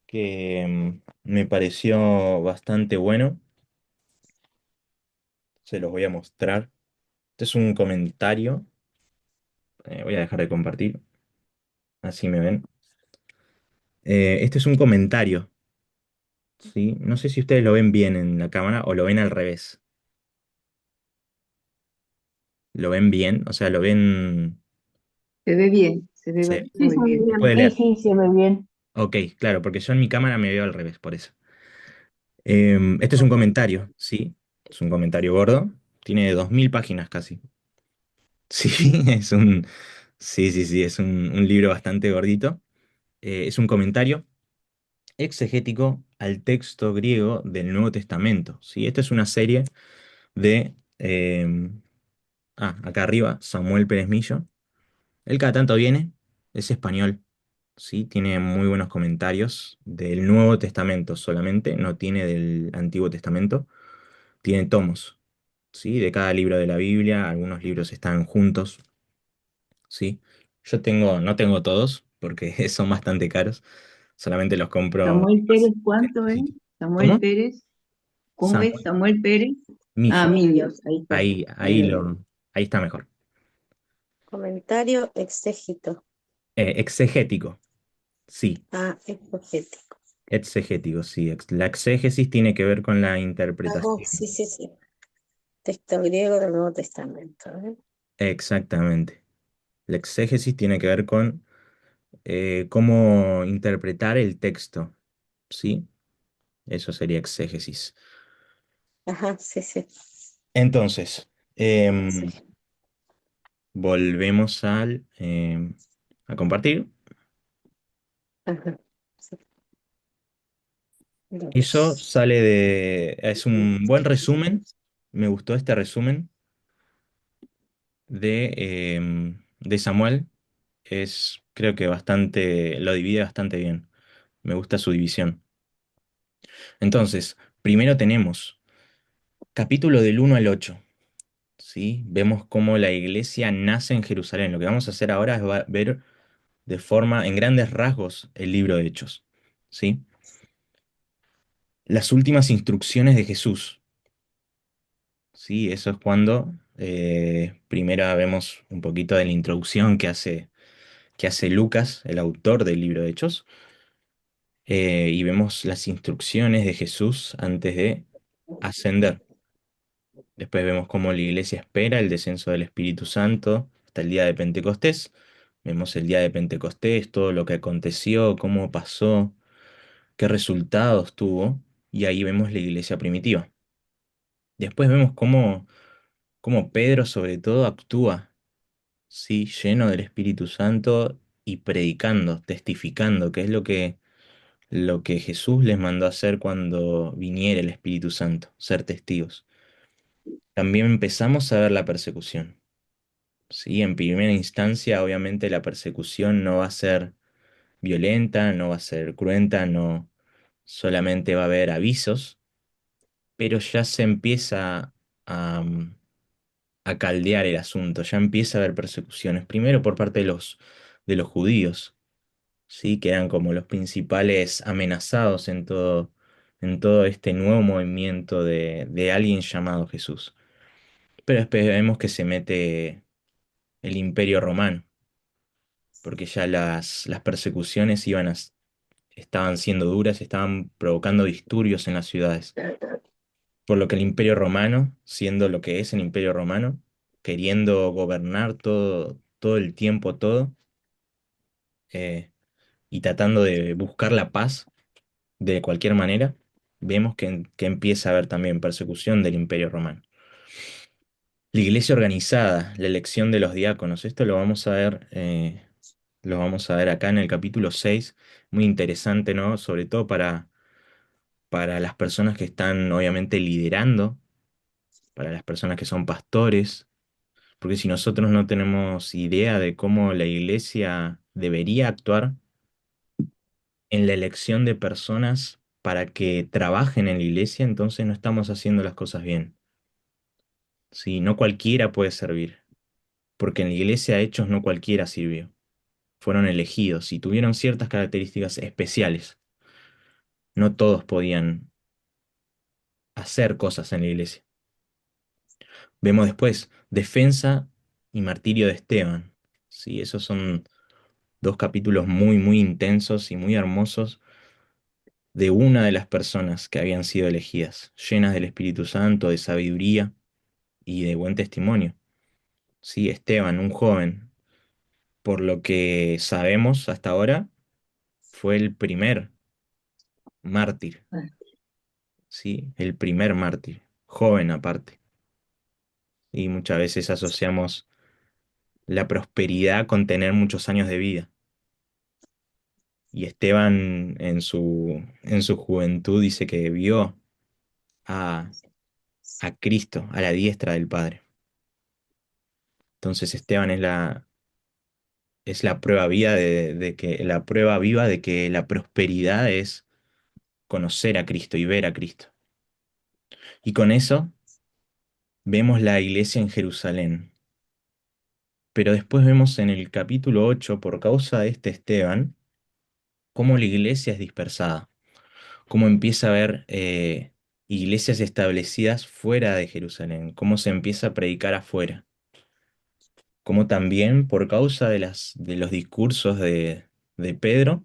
Speaker 1: que me pareció bastante bueno. Se los voy a mostrar. Este es un comentario. Voy a dejar de compartir. Así me ven. Este es un comentario, ¿sí? No sé si ustedes lo ven bien en la cámara o lo ven al revés. ¿Lo ven bien? O sea, lo ven.
Speaker 7: Se ve bien, se ve
Speaker 1: Se,
Speaker 3: Sí,
Speaker 7: muy
Speaker 3: se ve
Speaker 7: bien.
Speaker 1: se
Speaker 3: bien.
Speaker 1: puede
Speaker 3: Sí,
Speaker 1: leer.
Speaker 3: sí, se ve bien.
Speaker 1: Ok, claro, porque yo en mi cámara me veo al revés, por eso. Este es un
Speaker 3: Ok.
Speaker 1: comentario, ¿sí? Es un comentario gordo. Tiene 2000 páginas casi. Sí, es un. Sí, sí, sí, es un libro bastante gordito. Es un comentario exegético al texto griego del Nuevo Testamento. ¿Sí? Esta es una serie de, acá arriba, Samuel Pérez Millo. Él cada tanto viene, es español, ¿sí? Tiene muy buenos comentarios del Nuevo Testamento solamente, no tiene del Antiguo Testamento. Tiene tomos, ¿sí? De cada libro de la Biblia, algunos libros están juntos, ¿sí? No tengo todos porque son bastante caros, solamente los compro.
Speaker 7: Samuel Pérez, ¿cuánto es? Samuel
Speaker 1: ¿Cómo?
Speaker 7: Pérez, ¿cómo es
Speaker 1: Samuel
Speaker 7: Samuel Pérez? Ah,
Speaker 1: Millo.
Speaker 7: Millos, ahí está,
Speaker 1: Ahí,
Speaker 7: ahí
Speaker 1: ahí
Speaker 7: lo veo.
Speaker 1: ahí está mejor.
Speaker 4: Comentario exégito.
Speaker 1: Exegético, sí.
Speaker 4: Ah, exegético.
Speaker 1: Exegético, sí. La exégesis tiene que ver con la
Speaker 4: Ajá, sí,
Speaker 1: interpretación.
Speaker 4: sí, sí. Texto griego del Nuevo Testamento. ¿Eh?
Speaker 1: Exactamente. La exégesis tiene que ver con cómo interpretar el texto, ¿sí? Eso sería exégesis.
Speaker 4: Ajá, sí, sí.
Speaker 1: Entonces,
Speaker 4: Sí.
Speaker 1: volvemos a compartir.
Speaker 4: Ajá. Sí.
Speaker 1: Eso
Speaker 4: Dos.
Speaker 1: sale es un buen resumen. Me gustó este resumen de Samuel. Creo que lo divide bastante bien. Me gusta su división. Entonces, primero tenemos capítulo del 1 al 8. ¿Sí? Vemos cómo la iglesia nace en Jerusalén. Lo que vamos a hacer ahora es ver en grandes rasgos, el libro de Hechos. ¿Sí? Las últimas instrucciones de Jesús. ¿Sí? Eso es cuando primero vemos un poquito de la introducción que hace Lucas, el autor del libro de Hechos, y vemos las instrucciones de Jesús antes de ascender. Después vemos cómo la iglesia espera el descenso del Espíritu Santo hasta el día de Pentecostés. Vemos el día de Pentecostés, todo lo que aconteció, cómo pasó, qué resultados tuvo, y ahí vemos la iglesia primitiva. Después vemos cómo Pedro sobre todo actúa, ¿sí? Lleno del Espíritu Santo y predicando, testificando, que es lo que Jesús les mandó a hacer cuando viniera el Espíritu Santo, ser testigos. También empezamos a ver la persecución. Sí, en primera instancia, obviamente la persecución no va a ser violenta, no va a ser cruenta, no solamente va a haber avisos, pero ya se empieza a, a caldear el asunto, ya empieza a haber persecuciones, primero por parte de los judíos, sí, que eran como los principales amenazados en todo este nuevo movimiento de alguien llamado Jesús. Pero después vemos que se mete el Imperio Romano porque ya las persecuciones estaban siendo duras, estaban provocando disturbios en las ciudades. Por lo que el Imperio Romano, siendo lo que es el Imperio Romano, queriendo gobernar todo el tiempo, todo, eh, y tratando de buscar la paz de cualquier manera, vemos que empieza a haber también persecución del Imperio Romano. La iglesia organizada, la elección de los diáconos, esto lo vamos a ver acá en el capítulo 6, muy interesante, ¿no? Sobre todo para las personas que están obviamente liderando, para las personas que son pastores, porque si nosotros no tenemos idea de cómo la iglesia debería actuar en la elección de personas para que trabajen en la iglesia, entonces no estamos haciendo las cosas bien. Sí, no cualquiera puede servir, porque en la iglesia de Hechos no cualquiera sirvió. Fueron elegidos y tuvieron ciertas características especiales. No todos podían hacer cosas en la iglesia. Vemos después defensa y martirio de Esteban. Sí, esos son dos capítulos muy, muy intensos y muy hermosos de una de las personas que habían sido elegidas, llenas del Espíritu Santo, de sabiduría y de buen testimonio. Sí, Esteban, un joven, por lo que sabemos hasta ahora, fue el primer mártir, sí, el primer mártir, joven aparte. Y muchas veces asociamos la prosperidad con tener muchos años de vida. Y Esteban en su juventud dice que vio a, a Cristo a la diestra del Padre. Entonces Esteban es la prueba viva la prueba viva de que la prosperidad es conocer a Cristo y ver a Cristo. Y con eso vemos la iglesia en Jerusalén. Pero después vemos en el capítulo 8 por causa de este Esteban, cómo la iglesia es dispersada, cómo empieza a haber iglesias establecidas fuera de Jerusalén, cómo se empieza a predicar afuera, cómo también por causa de los discursos de Pedro,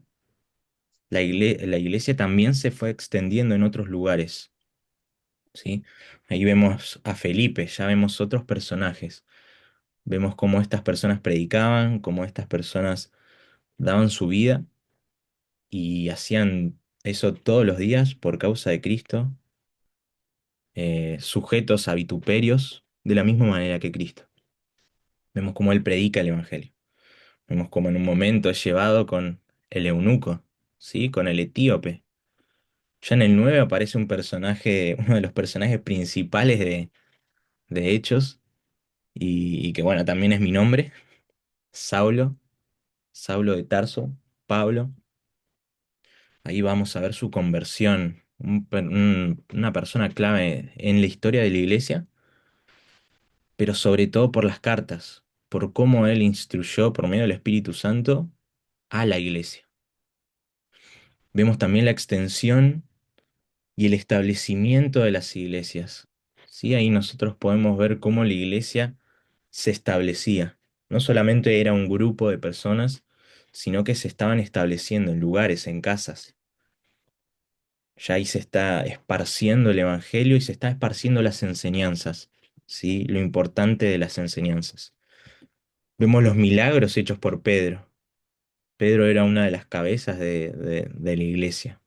Speaker 1: la iglesia también se fue extendiendo en otros lugares, ¿sí? Ahí vemos a Felipe, ya vemos otros personajes, vemos cómo estas personas predicaban, cómo estas personas daban su vida y hacían eso todos los días por causa de Cristo, sujetos a vituperios de la misma manera que Cristo. Vemos cómo Él predica el Evangelio. Vemos cómo en un momento es llevado con el eunuco, ¿sí? Con el etíope. Ya en el 9 aparece un personaje, uno de los personajes principales de Hechos, y que bueno, también es mi nombre, Saulo, Saulo de Tarso, Pablo. Ahí vamos a ver su conversión, una persona clave en la historia de la iglesia, pero sobre todo por las cartas, por cómo él instruyó por medio del Espíritu Santo a la iglesia. Vemos también la extensión y el establecimiento de las iglesias. ¿Sí? Ahí nosotros podemos ver cómo la iglesia se establecía. No solamente era un grupo de personas, sino que se estaban estableciendo en lugares, en casas. Ya ahí se está esparciendo el evangelio y se está esparciendo las enseñanzas, ¿sí? Lo importante de las enseñanzas. Vemos los milagros hechos por Pedro. Pedro era una de las cabezas de la iglesia,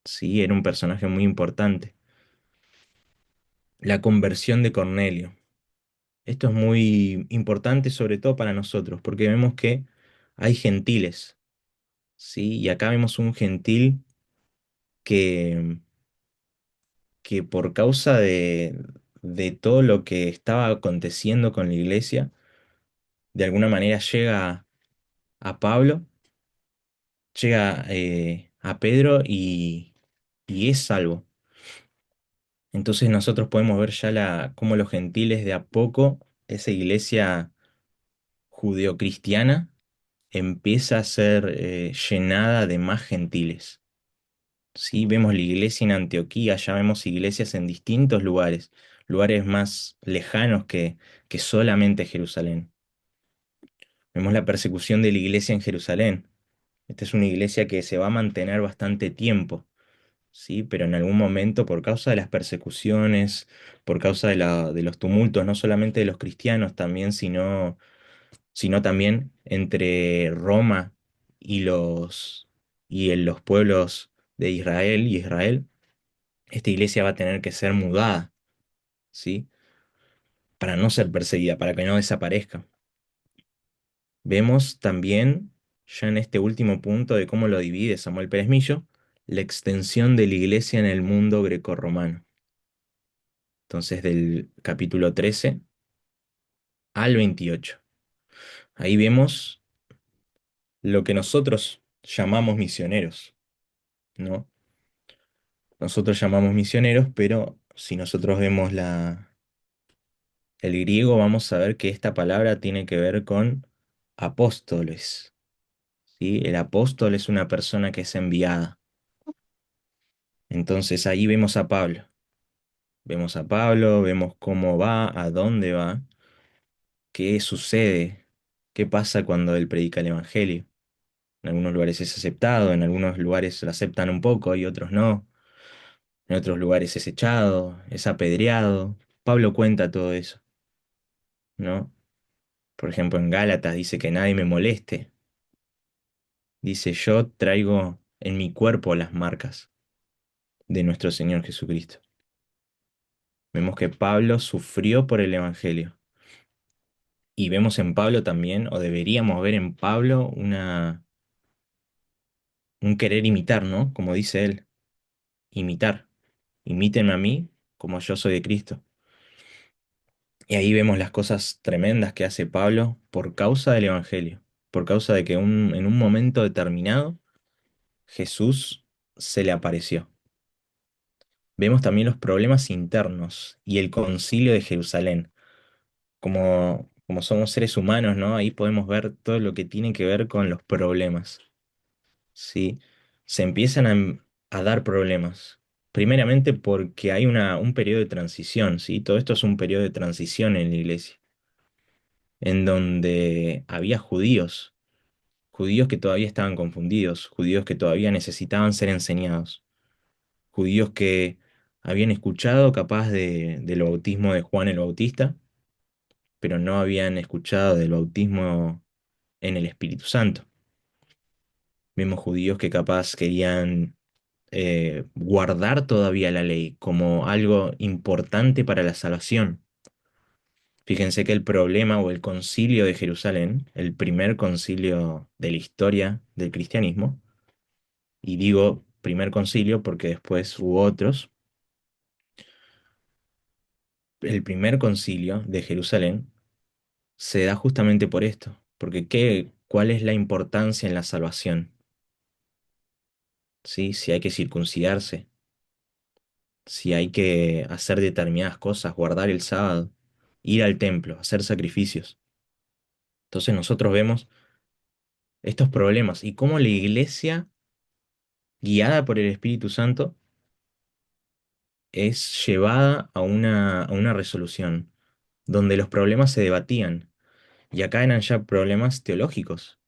Speaker 1: ¿sí? Era un personaje muy importante. La conversión de Cornelio. Esto es muy importante sobre todo para nosotros, porque vemos que hay gentiles, ¿sí? Y acá vemos un gentil que, que por causa de todo lo que estaba aconteciendo con la iglesia, de alguna manera llega a Pablo, llega a Pedro y es salvo. Entonces nosotros podemos ver ya cómo los gentiles de a poco, esa iglesia judeocristiana, empieza a ser llenada de más gentiles. Sí, vemos la iglesia en Antioquía, ya vemos iglesias en distintos lugares, lugares más lejanos que solamente Jerusalén. Vemos la persecución de la iglesia en Jerusalén. Esta es una iglesia que se va a mantener bastante tiempo, ¿sí? Pero en algún momento, por causa de las persecuciones, por causa de los tumultos, no solamente de los cristianos también, sino también entre Roma y y en los pueblos de Israel y Israel, esta iglesia va a tener que ser mudada, ¿sí? Para no ser perseguida, para que no desaparezca. Vemos también, ya en este último punto de cómo lo divide Samuel Pérez Millo, la extensión de la iglesia en el mundo grecorromano. Entonces, del capítulo 13 al 28. Ahí vemos lo que nosotros llamamos misioneros, ¿no? Nosotros llamamos misioneros, pero si nosotros vemos el griego, vamos a ver que esta palabra tiene que ver con apóstoles, ¿sí? El apóstol es una persona que es enviada. Entonces ahí vemos a Pablo. Vemos a Pablo, vemos cómo va, a dónde va, qué sucede, qué pasa cuando él predica el evangelio. En algunos lugares es aceptado, en algunos lugares lo aceptan un poco y otros no. En otros lugares es echado, es apedreado. Pablo cuenta todo eso, ¿no? Por ejemplo, en Gálatas dice que nadie me moleste. Dice, yo traigo en mi cuerpo las marcas de nuestro Señor Jesucristo. Vemos que Pablo sufrió por el Evangelio. Y vemos en Pablo también, o deberíamos ver en Pablo, un querer imitar, ¿no? Como dice él, imitar. Imítenme a mí como yo soy de Cristo. Y ahí vemos las cosas tremendas que hace Pablo por causa del Evangelio, por causa de que en un momento determinado Jesús se le apareció. Vemos también los problemas internos y el concilio de Jerusalén. Como somos seres humanos, ¿no? Ahí podemos ver todo lo que tiene que ver con los problemas, ¿sí? Se empiezan a dar problemas. Primeramente porque hay un periodo de transición, ¿sí? Todo esto es un periodo de transición en la iglesia, en donde había judíos, judíos que todavía estaban confundidos, judíos que todavía necesitaban ser enseñados, judíos que habían escuchado capaz del bautismo de Juan el Bautista, pero no habían escuchado del bautismo en el Espíritu Santo. Vemos judíos que capaz querían guardar todavía la ley como algo importante para la salvación. Fíjense que el problema o el concilio de Jerusalén, el primer concilio de la historia del cristianismo, y digo primer concilio porque después hubo otros, el primer concilio de Jerusalén se da justamente por esto, porque ¿cuál es la importancia en la salvación? ¿Sí? Si hay que circuncidarse, si hay que hacer determinadas cosas, guardar el sábado, ir al templo, hacer sacrificios. Entonces nosotros vemos estos problemas y cómo la iglesia, guiada por el Espíritu Santo, es llevada a una resolución, donde los problemas se debatían. Y acá eran ya problemas teológicos,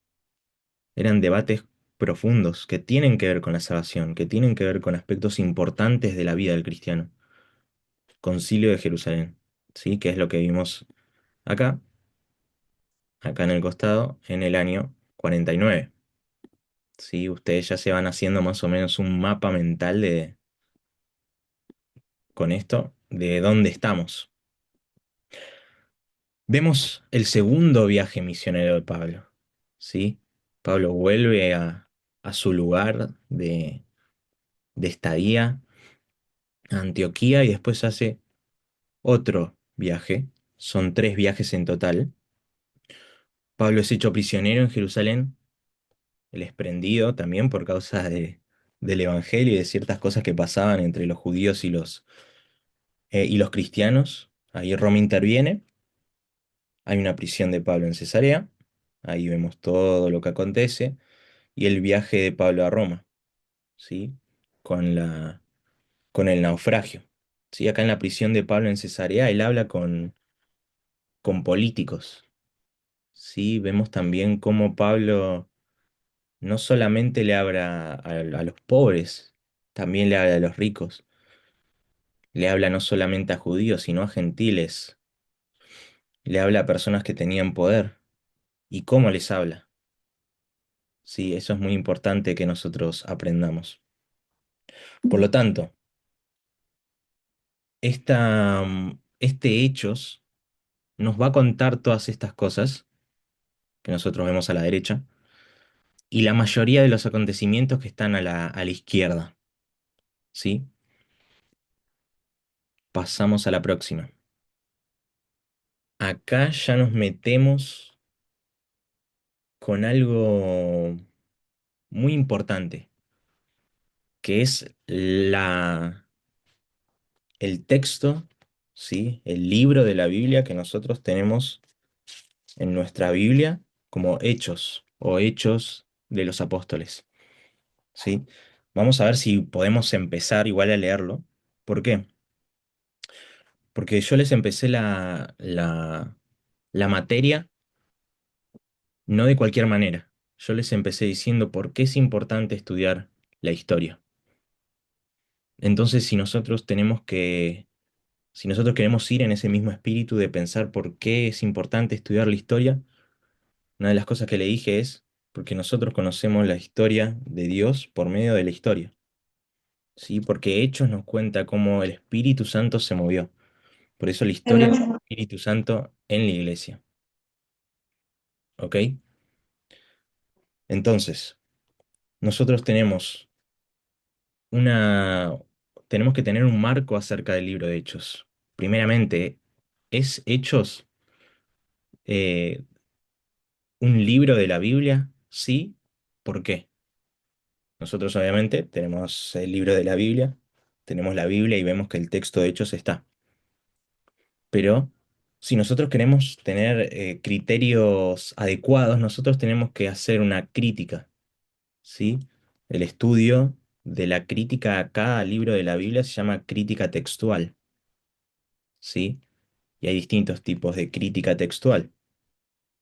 Speaker 1: eran debates profundos que tienen que ver con la salvación, que tienen que ver con aspectos importantes de la vida del cristiano. Concilio de Jerusalén, ¿sí? Que es lo que vimos acá, acá en el costado, en el año 49. ¿Sí? Ustedes ya se van haciendo más o menos un mapa mental con esto de dónde estamos. Vemos el segundo viaje misionero de Pablo, ¿sí? Pablo vuelve a su lugar de estadía, a Antioquía, y después hace otro viaje. Son 3 viajes en total. Pablo es hecho prisionero en Jerusalén. Él es prendido también por causa del Evangelio y de ciertas cosas que pasaban entre los judíos y los cristianos. Ahí Roma interviene. Hay una prisión de Pablo en Cesarea. Ahí vemos todo lo que acontece. Y el viaje de Pablo a Roma, ¿sí? Con con el naufragio. ¿Sí? Acá en la prisión de Pablo en Cesarea, él habla con políticos. ¿Sí? Vemos también cómo Pablo no solamente le habla a los pobres, también le habla a los ricos. Le habla no solamente a judíos, sino a gentiles. Le habla a personas que tenían poder. ¿Y cómo les habla? Sí, eso es muy importante que nosotros aprendamos. Por lo tanto, este Hechos nos va a contar todas estas cosas que nosotros vemos a la derecha y la mayoría de los acontecimientos que están a la izquierda. ¿Sí? Pasamos a la próxima. Acá ya nos metemos con algo muy importante, que es el texto, ¿sí? El libro de la Biblia que nosotros tenemos en nuestra Biblia como Hechos o Hechos de los Apóstoles, ¿sí? Vamos a ver si podemos empezar igual a leerlo. ¿Por qué? Porque yo les empecé la materia no de cualquier manera. Yo les empecé diciendo por qué es importante estudiar la historia. Entonces, si nosotros queremos ir en ese mismo espíritu de pensar por qué es importante estudiar la historia, una de las cosas que le dije es porque nosotros conocemos la historia de Dios por medio de la historia, ¿sí? Porque Hechos nos cuenta cómo el Espíritu Santo se movió. Por eso la historia es el Espíritu Santo en la iglesia, ¿ok? Entonces, nosotros una, tenemos que tener un marco acerca del libro de Hechos. Primeramente, ¿es Hechos eh, un libro de la Biblia? Sí. ¿Por qué? Nosotros obviamente tenemos el libro de la Biblia, tenemos la Biblia y vemos que el texto de Hechos está. Pero si nosotros queremos tener criterios adecuados, nosotros tenemos que hacer una crítica, ¿sí? El estudio de la crítica a cada libro de la Biblia se llama crítica textual, ¿sí? Y hay distintos tipos de crítica textual.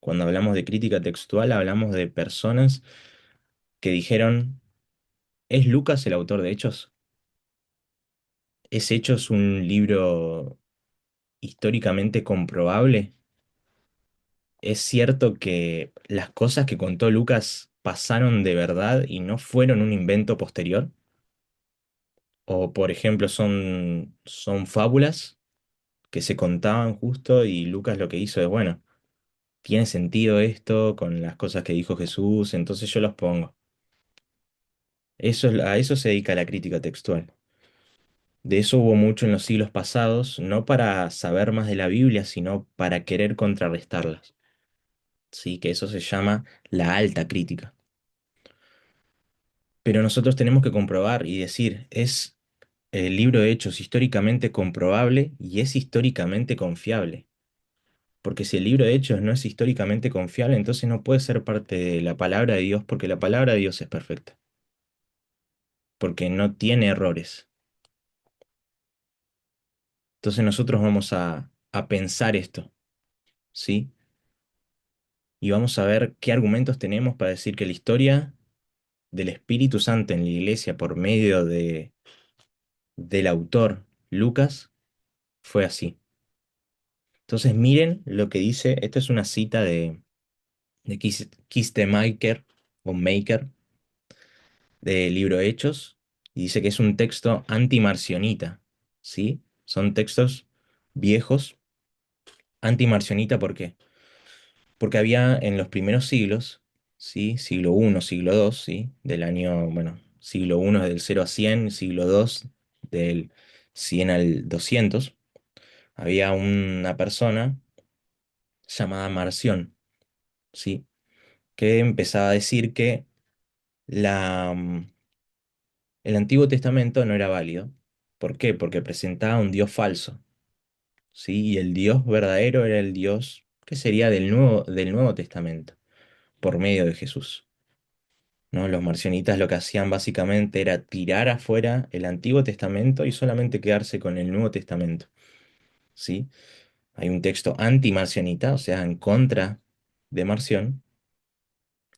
Speaker 1: Cuando hablamos de crítica textual, hablamos de personas que dijeron, ¿es Lucas el autor de Hechos? ¿Es Hechos un libro históricamente comprobable? ¿Es cierto que las cosas que contó Lucas pasaron de verdad y no fueron un invento posterior? O, por ejemplo, son fábulas que se contaban justo y Lucas lo que hizo es, bueno, tiene sentido esto con las cosas que dijo Jesús, entonces yo los pongo. A eso se dedica la crítica textual. De eso hubo mucho en los siglos pasados, no para saber más de la Biblia, sino para querer contrarrestarlas. Sí, que eso se llama la alta crítica. Pero nosotros tenemos que comprobar y decir, ¿es el libro de Hechos históricamente comprobable y es históricamente confiable? Porque si el libro de Hechos no es históricamente confiable, entonces no puede ser parte de la palabra de Dios, porque la palabra de Dios es perfecta, porque no tiene errores. Entonces nosotros vamos a pensar esto, ¿sí? Y vamos a ver qué argumentos tenemos para decir que la historia del Espíritu Santo en la iglesia por medio del autor Lucas fue así. Entonces miren lo que dice, esta es una cita de Kistemaker o Maker del libro Hechos, y dice que es un texto antimarcionita, ¿sí? Son textos viejos, antimarcionita, ¿por qué? Porque había en los primeros siglos, ¿sí? Siglo I, siglo II, ¿sí? Del año, bueno, siglo I es del 0 a 100, siglo II del 100 al 200, había una persona llamada Marción, ¿sí? Que empezaba a decir que la, mm, el Antiguo Testamento no era válido. ¿Por qué? Porque presentaba un Dios falso, ¿sí? Y el Dios verdadero era el Dios que sería del Nuevo Testamento, por medio de Jesús, ¿no? Los marcionitas lo que hacían básicamente era tirar afuera el Antiguo Testamento y solamente quedarse con el Nuevo Testamento, ¿sí? Hay un texto anti-marcionita, o sea, en contra de Marción,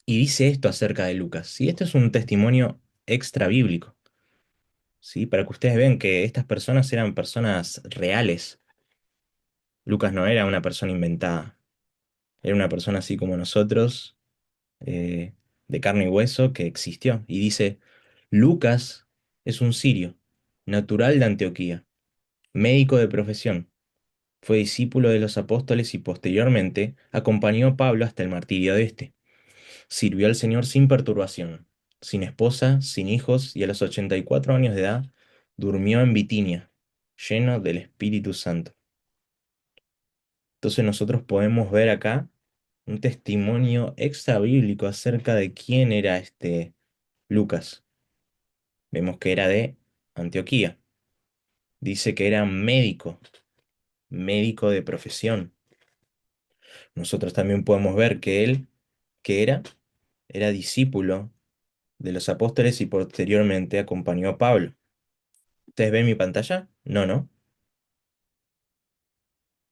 Speaker 1: y dice esto acerca de Lucas, ¿sí? Esto es un testimonio extra bíblico, ¿sí? Para que ustedes vean que estas personas eran personas reales. Lucas no era una persona inventada, era una persona así como nosotros, eh, de carne y hueso, que existió. Y dice, Lucas es un sirio, natural de Antioquía, médico de profesión. Fue discípulo de los apóstoles y posteriormente acompañó a Pablo hasta el martirio de este. Sirvió al Señor sin perturbación, sin esposa, sin hijos, y a los 84 años de edad durmió en Bitinia, lleno del Espíritu Santo. Entonces nosotros podemos ver acá un testimonio extra bíblico acerca de quién era este Lucas. Vemos que era de Antioquía. Dice que era médico, médico de profesión. Nosotros también podemos ver que él, que era discípulo de los apóstoles y posteriormente acompañó a Pablo. ¿Ustedes ven mi pantalla? No, ¿no?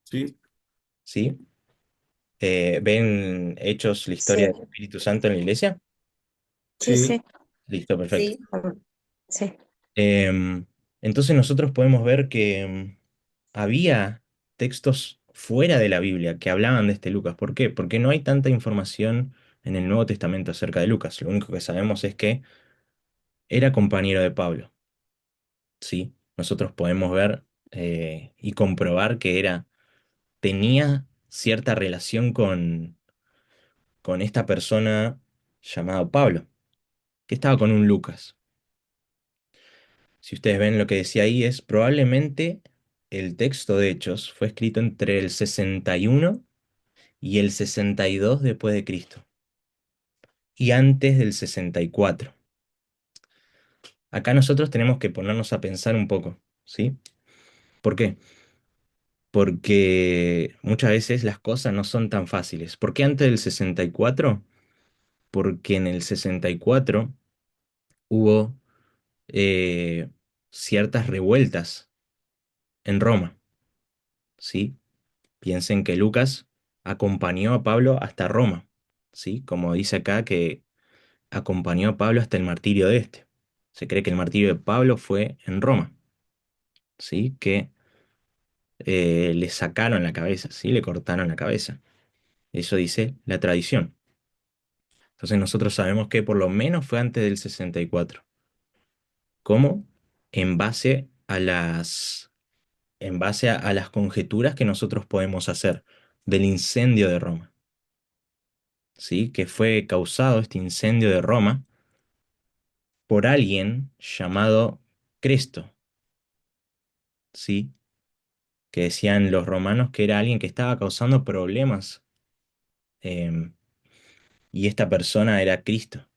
Speaker 6: Sí,
Speaker 1: ¿Sí? ¿Ven hechos la historia
Speaker 2: Sí,
Speaker 1: del Espíritu Santo en la iglesia?
Speaker 4: Sí,
Speaker 6: sí,
Speaker 4: sí,
Speaker 1: Listo, perfecto.
Speaker 2: sí,
Speaker 4: sí.
Speaker 1: Em, entonces nosotros podemos ver que había textos fuera de la Biblia que hablaban de este Lucas. ¿Por qué? Porque no hay tanta información en el Nuevo Testamento acerca de Lucas. Lo único que sabemos es que era compañero de Pablo. ¿Sí? Nosotros podemos ver y comprobar que tenía cierta relación con esta persona llamada Pablo. que estaba con un Lucas. Si ustedes ven lo que decía ahí, es probablemente el texto de Hechos fue escrito entre el 61 y el 62 después de Cristo, y antes del 64. Acá nosotros tenemos que ponernos a pensar un poco, ¿sí? ¿Por qué? Porque muchas veces las cosas no son tan fáciles. ¿Por qué antes del 64? Porque en el 64 hubo eh, ciertas revueltas en Roma, ¿sí? Piensen que Lucas acompañó a Pablo hasta Roma, ¿sí? Como dice acá que acompañó a Pablo hasta el martirio de este. Se cree que el martirio de Pablo fue en Roma, ¿sí? Que le sacaron la cabeza, ¿sí? Le cortaron la cabeza. Eso dice la tradición. Entonces nosotros sabemos que por lo menos fue antes del 64. ¿Cómo? En base a a las conjeturas que nosotros podemos hacer del incendio de Roma, ¿sí? Que fue causado este incendio de Roma por alguien llamado Cresto, ¿sí? Que decían los romanos que era alguien que estaba causando problemas, em, y esta persona era Cristo,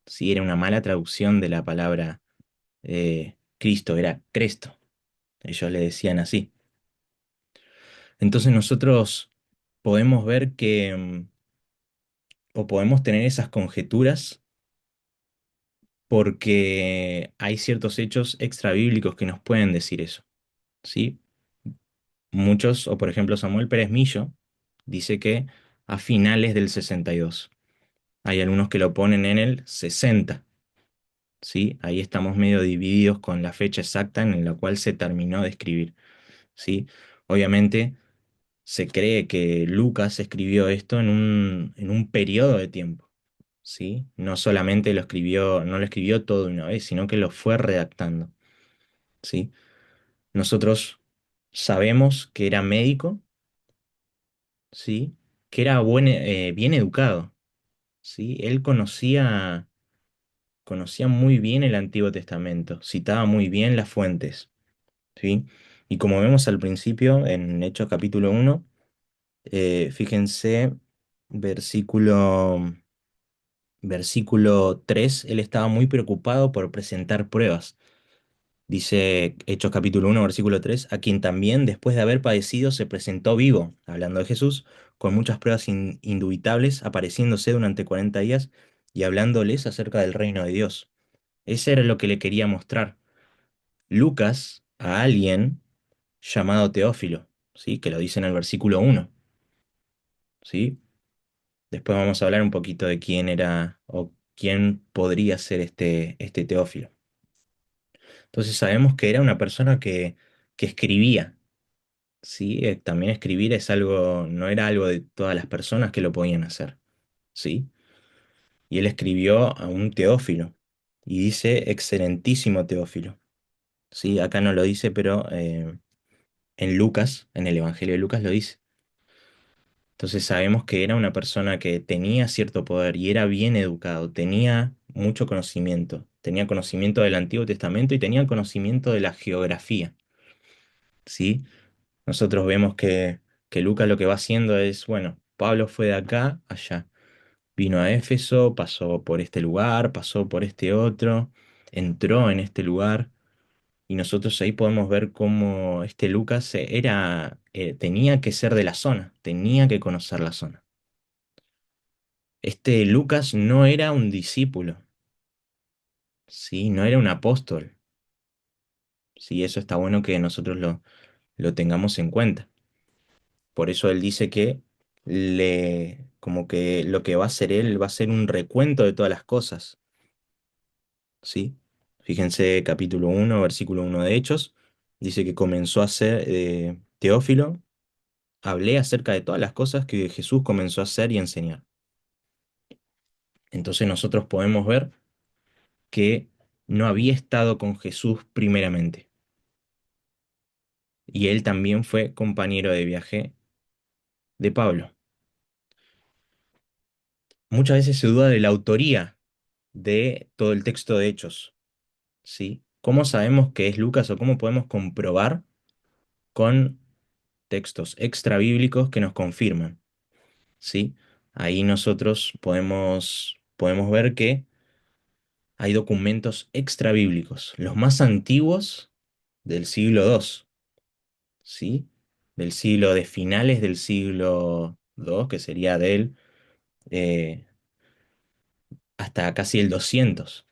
Speaker 1: ¿sí? Era una mala traducción de la palabra Cristo, era Cresto. Ellos le decían así. Entonces nosotros podemos ver que, o podemos tener esas conjeturas porque hay ciertos hechos extrabíblicos que nos pueden decir eso, ¿sí? Muchos, o por ejemplo Samuel Pérez Millo, dice que a finales del 62. Hay algunos que lo ponen en el 60, ¿sí? Ahí estamos medio divididos con la fecha exacta en la cual se terminó de escribir, ¿sí? Obviamente se cree que Lucas escribió esto en un periodo de tiempo, ¿sí? No solamente lo escribió, no lo escribió todo de una vez, sino que lo fue redactando, ¿sí? Nosotros sabemos que era médico, ¿sí? Que era bien educado, ¿sí? Él conocía muy bien el Antiguo Testamento, citaba muy bien las fuentes, ¿sí? Y como vemos al principio, en Hechos capítulo 1, fíjense, versículo, versículo 3, él estaba muy preocupado por presentar pruebas. Dice Hechos capítulo 1 versículo 3, a quien también después de haber padecido se presentó vivo, hablando de Jesús, con muchas pruebas indubitables, apareciéndose durante 40 días y hablándoles acerca del reino de Dios. Ese era lo que le quería mostrar Lucas a alguien llamado Teófilo, ¿sí? Que lo dice en el versículo 1, ¿sí? Después vamos a hablar un poquito de quién era o quién podría ser este Teófilo. Entonces sabemos que era una persona que escribía, ¿sí? También escribir es algo, no era algo de todas las personas que lo podían hacer, ¿sí? Y él escribió a un Teófilo y dice excelentísimo Teófilo, ¿sí? Acá no lo dice, pero en Lucas, en el Evangelio de Lucas lo dice. Entonces sabemos que era una persona que tenía cierto poder y era bien educado, tenía mucho conocimiento, tenía conocimiento del Antiguo Testamento y tenía conocimiento de la geografía, ¿sí? Nosotros vemos que Lucas lo que va haciendo es, bueno, Pablo fue de acá a allá, vino a Éfeso, pasó por este lugar, pasó por este otro, entró en este lugar, y nosotros ahí podemos ver cómo este Lucas tenía que ser de la zona, tenía que conocer la zona. Este Lucas no era un discípulo, ¿sí? No era un apóstol, ¿sí? Eso está bueno que nosotros lo tengamos en cuenta. Por eso él dice que como que lo que va a hacer él va a ser un recuento de todas las cosas, ¿sí? Fíjense capítulo 1 versículo 1 de Hechos, dice que comenzó a ser Teófilo, hablé acerca de todas las cosas que Jesús comenzó a hacer y enseñar. Entonces nosotros podemos ver que no había estado con Jesús primeramente. Y él también fue compañero de viaje de Pablo. Muchas veces se duda de la autoría de todo el texto de Hechos, ¿sí? ¿Cómo sabemos que es Lucas o cómo podemos comprobar con textos extrabíblicos que nos confirman, ¿sí? Ahí nosotros podemos ver que hay documentos extrabíblicos, los más antiguos del siglo II, ¿sí? De finales del siglo II, que sería eh, hasta casi el 200,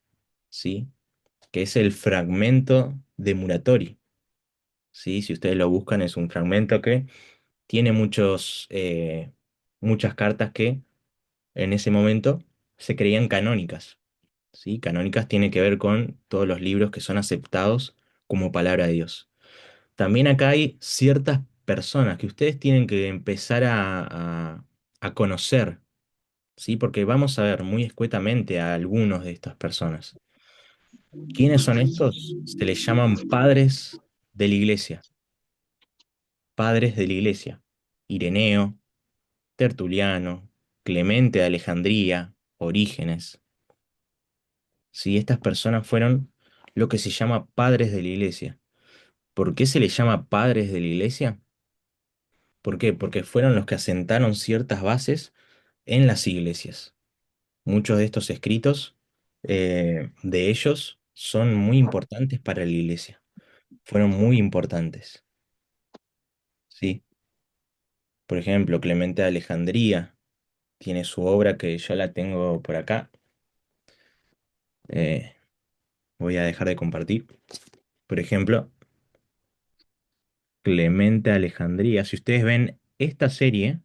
Speaker 1: ¿sí? Que es el fragmento de Muratori, ¿sí? Si ustedes lo buscan, es un fragmento que tiene muchas cartas que en ese momento se creían canónicas, ¿sí? Canónicas tiene que ver con todos los libros que son aceptados como palabra de Dios. También acá hay ciertas personas que ustedes tienen que empezar a conocer, ¿sí? Porque vamos a ver muy escuetamente a algunos de estas personas. ¿Quiénes son estos? Se les llaman de la iglesia, padres de la iglesia. Ireneo, Tertuliano, Clemente de Alejandría, Orígenes. ¿Sí? Estas personas fueron lo que se llama padres de la iglesia. ¿Por qué se les llama padres de la iglesia? ¿Por qué? Porque fueron los que asentaron ciertas bases en las iglesias. Muchos de estos escritos de ellos son muy importantes para la iglesia. Fueron muy importantes. ¿Sí? Por ejemplo, Clemente de Alejandría tiene su obra que yo la tengo por acá. Eh, Voy a dejar de compartir. Por ejemplo, Clemente de Alejandría. Si ustedes ven esta serie,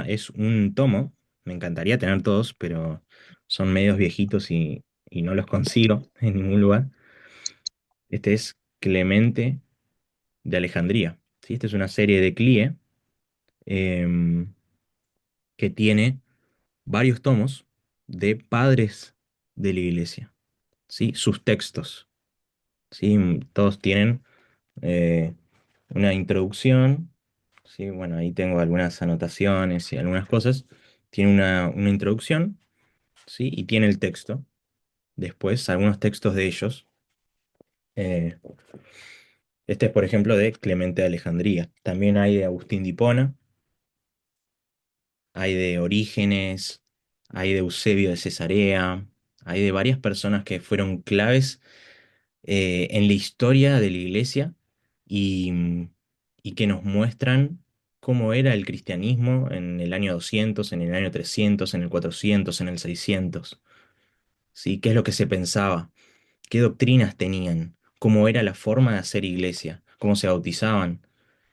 Speaker 1: es un tomo. Me encantaría tener todos, pero son medios viejitos y no los consigo en ningún lugar. Este es Clemente de Alejandría. ¿Sí? Esta es una serie de Clie em, que tiene varios tomos de padres de la iglesia. ¿Sí? Sus textos. ¿Sí? Todos tienen eh, una introducción. Sí, bueno, ahí tengo algunas anotaciones y algunas cosas. Tiene una introducción, ¿sí? Y tiene el texto. Después, algunos textos de ellos. Eh, este es, por ejemplo, de Clemente de Alejandría. También hay de Agustín de Hipona, hay de Orígenes, hay de Eusebio de Cesarea, hay de varias personas que fueron claves en la historia de la iglesia y, y que nos muestran cómo era el cristianismo en el año 200, en el año 300, en el 400, en el 600, ¿sí? ¿Qué es lo que se pensaba? ¿Qué doctrinas tenían? ¿Cómo era la forma de hacer iglesia? ¿Cómo se bautizaban?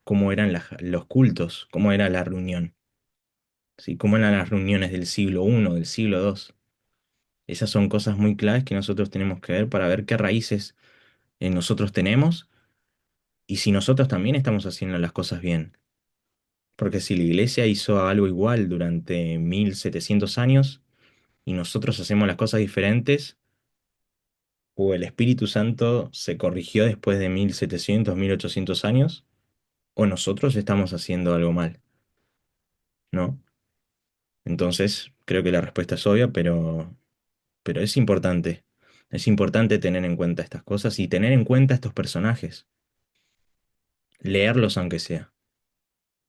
Speaker 1: ¿Cómo eran los cultos? ¿Cómo era la reunión? ¿Sí? ¿Cómo eran las reuniones del siglo I, del siglo II? Esas son cosas muy claves que nosotros tenemos que ver para ver qué raíces nosotros tenemos y si nosotros también estamos haciendo las cosas bien. Porque si la iglesia hizo algo igual durante 1700 años y nosotros hacemos las cosas diferentes, o el Espíritu Santo se corrigió después de 1700, 1800 años, o nosotros estamos haciendo algo mal, ¿no? Entonces, creo que la respuesta es obvia, pero es importante. Es importante tener en cuenta estas cosas y tener en cuenta estos personajes, leerlos aunque sea.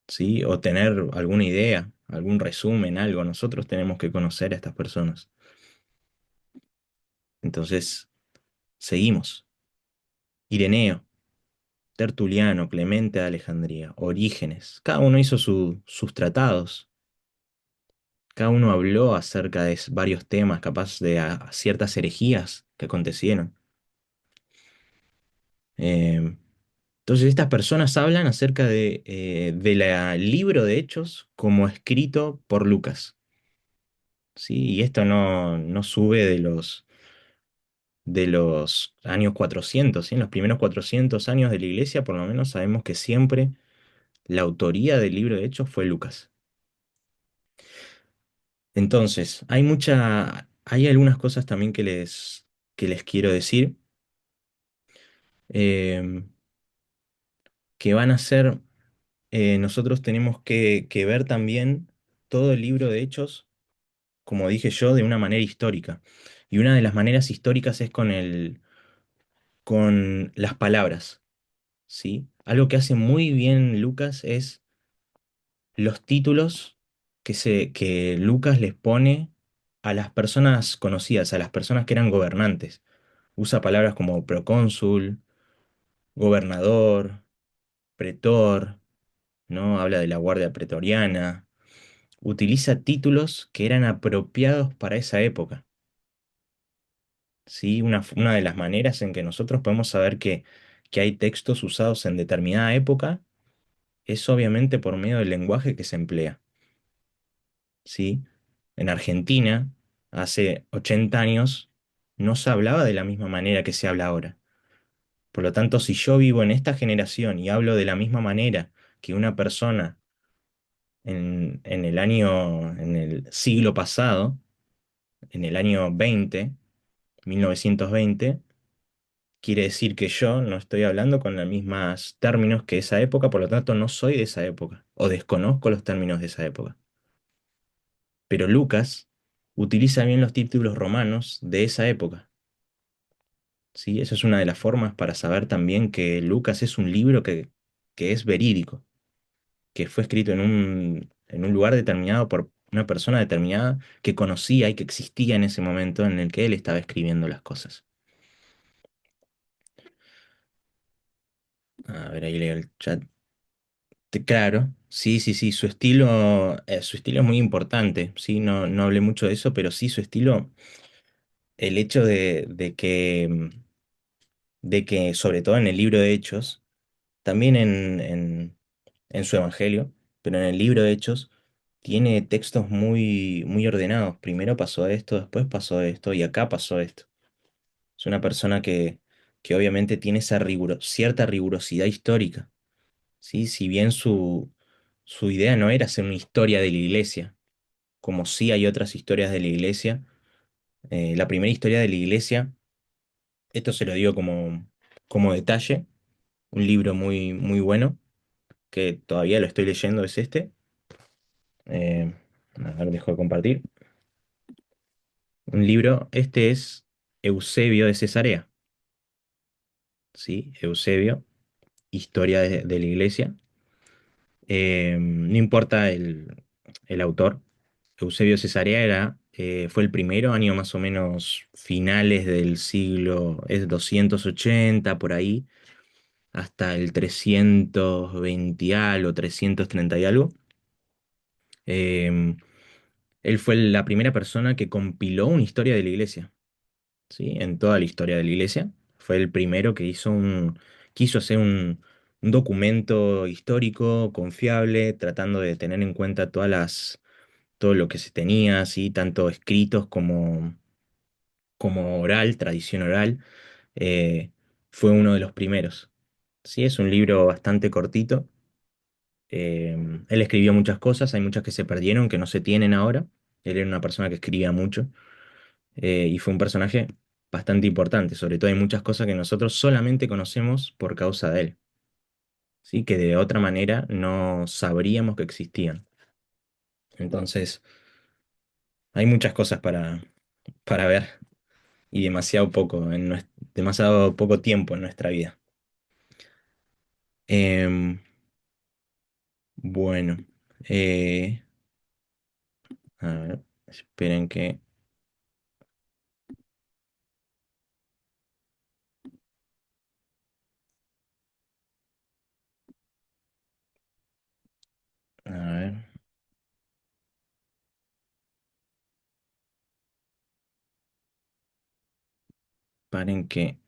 Speaker 1: ¿Sí? O tener alguna idea, algún resumen, algo. Nosotros tenemos que conocer a estas personas. Entonces, seguimos. Ireneo, Tertuliano, Clemente de Alejandría, Orígenes. Cada uno hizo sus tratados. Cada uno habló acerca de varios temas, capaz de ciertas herejías que acontecieron. Eh, entonces, estas personas hablan acerca del libro de Hechos como escrito por Lucas. ¿Sí? Y esto no sube de los años 400, ¿sí? En los primeros 400 años de la iglesia, por lo menos sabemos que siempre la autoría del libro de Hechos fue Lucas. Entonces, hay algunas cosas también que les quiero decir, eh, que van a ser, nosotros tenemos que ver también todo el libro de Hechos, como dije yo, de una manera histórica. Y una de las maneras históricas es con las palabras, ¿sí? Algo que hace muy bien Lucas es los títulos que Lucas les pone a las personas conocidas, a las personas que eran gobernantes. Usa palabras como procónsul, gobernador, pretor, ¿no? Habla de la guardia pretoriana. Utiliza títulos que eran apropiados para esa época. ¿Sí? Una de las maneras en que nosotros podemos saber que hay textos usados en determinada época es obviamente por medio del lenguaje que se emplea. ¿Sí? En Argentina, hace 80 años, no se hablaba de la misma manera que se habla ahora. Por lo tanto, si yo vivo en esta generación y hablo de la misma manera que una persona en el siglo pasado, en el año 1920, quiere decir que yo no estoy hablando con los mismos términos que esa época, por lo tanto no soy de esa época, o desconozco los términos de esa época. Pero Lucas utiliza bien los títulos romanos de esa época. ¿Sí? Esa es una de las formas para saber también que Lucas es un libro que es verídico, que fue escrito en un lugar determinado por una persona determinada que conocía y que existía en ese momento en el que él estaba escribiendo las cosas. A ver, ahí leo el chat. Claro, sí, sí, sí, su estilo es muy importante, sí, no hablé mucho de eso, pero sí, su estilo, el hecho de que, sobre todo en el libro de Hechos, también en su Evangelio, pero en el libro de Hechos, tiene textos muy, muy ordenados. Primero pasó esto, después pasó esto, y acá pasó esto. Es una persona que obviamente tiene esa cierta rigurosidad histórica, ¿sí? Si bien su idea no era hacer una historia de la iglesia, como sí hay otras historias de la iglesia. La primera historia de la iglesia, esto se lo digo como detalle, un libro muy, muy bueno, que todavía lo estoy leyendo, es este. Eh, a ver, dejo de compartir. Un libro, este es Eusebio de Cesarea, ¿sí? Eusebio, historia de la iglesia. No importa el autor. Eusebio Cesarea fue el primero, año más o menos finales del siglo, es 280 por ahí, hasta el 320 y algo, 330 y algo. Em, Él fue la primera persona que compiló una historia de la iglesia, ¿sí? En toda la historia de la iglesia. Fue el primero que quiso hacer un documento histórico, confiable, tratando de tener en cuenta todo lo que se tenía, ¿sí? Tanto escritos como oral, tradición oral. eh, Fue uno de los primeros. Sí, es un libro bastante cortito. Él escribió muchas cosas, hay muchas que se perdieron, que no se tienen ahora. Él era una persona que escribía mucho, y fue un personaje bastante importante. Sobre todo hay muchas cosas que nosotros solamente conocemos por causa de él, ¿sí? Que de otra manera no sabríamos que existían. Entonces, hay muchas cosas para ver y demasiado poco tiempo en nuestra vida. Em, bueno, eh, a ver, esperen que... A ver, paren que...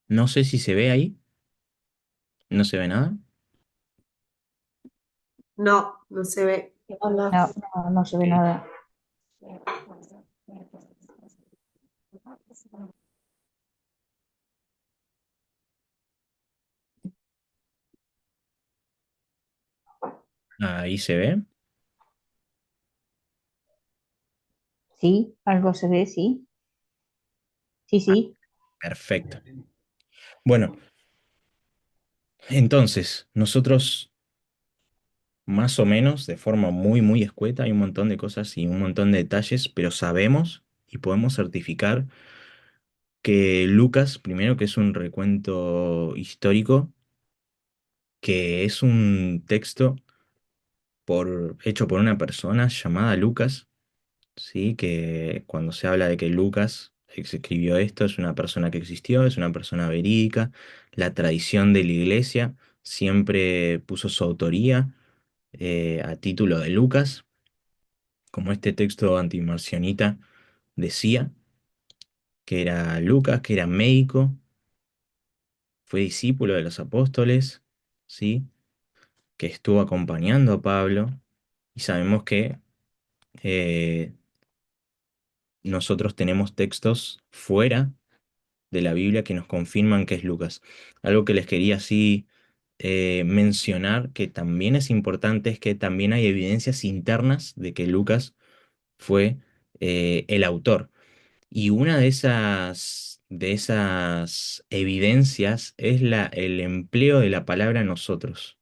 Speaker 1: No sé si se ve ahí, no se ve nada.
Speaker 2: No, no se ve.
Speaker 3: No, no, no se ve
Speaker 1: Ok.
Speaker 3: nada.
Speaker 1: Ahí se ve.
Speaker 3: Sí, algo se ve, sí. Sí,
Speaker 1: Ah,
Speaker 3: sí.
Speaker 1: perfecto. Bueno, entonces, nosotros más o menos, de forma muy, muy escueta. Hay un montón de cosas y un montón de detalles, pero sabemos y podemos certificar que Lucas, primero que es un recuento histórico, que es un texto hecho por una persona llamada Lucas, ¿sí? Que cuando se habla de que Lucas escribió esto, es una persona que existió, es una persona verídica. La tradición de la iglesia siempre puso su autoría a título de Lucas, como este texto antimarcionita decía, que era Lucas, que era médico, fue discípulo de los apóstoles, ¿sí? Que estuvo acompañando a Pablo, y sabemos que eh, nosotros tenemos textos fuera de la Biblia que nos confirman que es Lucas. Algo que les quería así mencionar, que también es importante, es que también hay evidencias internas de que Lucas fue el autor. Y una de esas evidencias es el empleo de la palabra nosotros.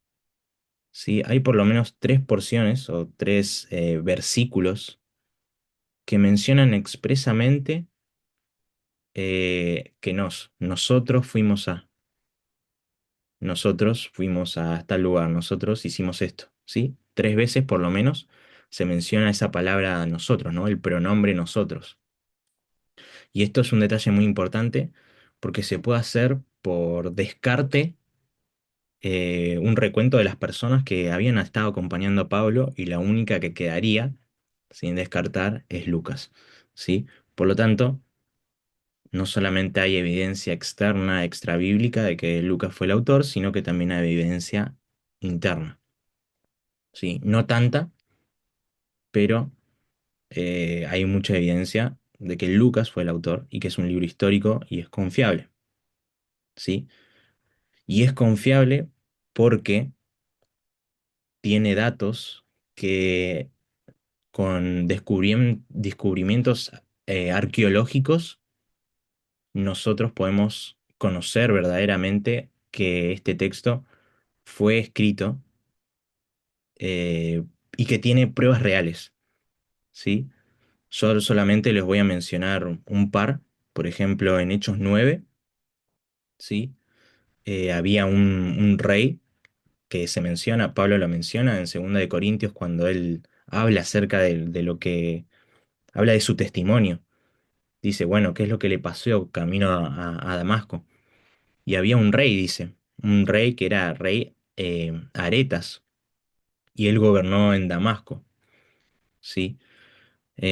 Speaker 1: ¿Sí? Hay por lo menos tres porciones o tres versículos que mencionan expresamente que nosotros fuimos a tal lugar, nosotros hicimos esto, ¿sí? Tres veces por lo menos se menciona esa palabra nosotros, ¿no? El pronombre nosotros. Y esto es un detalle muy importante porque se puede hacer por descarte un recuento de las personas que habían estado acompañando a Pablo y la única que quedaría sin descartar es Lucas, ¿sí? Por lo tanto, no solamente hay evidencia externa, extrabíblica de que Lucas fue el autor, sino que también hay evidencia interna, ¿sí? No tanta, pero hay mucha evidencia de que Lucas fue el autor y que es un libro histórico y es confiable, ¿sí? Y es confiable porque tiene datos que con descubrimientos arqueológicos nosotros podemos conocer verdaderamente que este texto fue escrito eh, y que tiene pruebas reales, ¿sí? Yo solamente les voy a mencionar un par. Por ejemplo, en Hechos 9, ¿sí? Había un rey que se menciona, Pablo lo menciona en 2 Corintios cuando él habla acerca de lo que, habla de su testimonio. Dice, bueno, ¿qué es lo que le pasó camino a Damasco? Y había un rey, dice, un rey que era rey Aretas, y él gobernó en Damasco, ¿sí?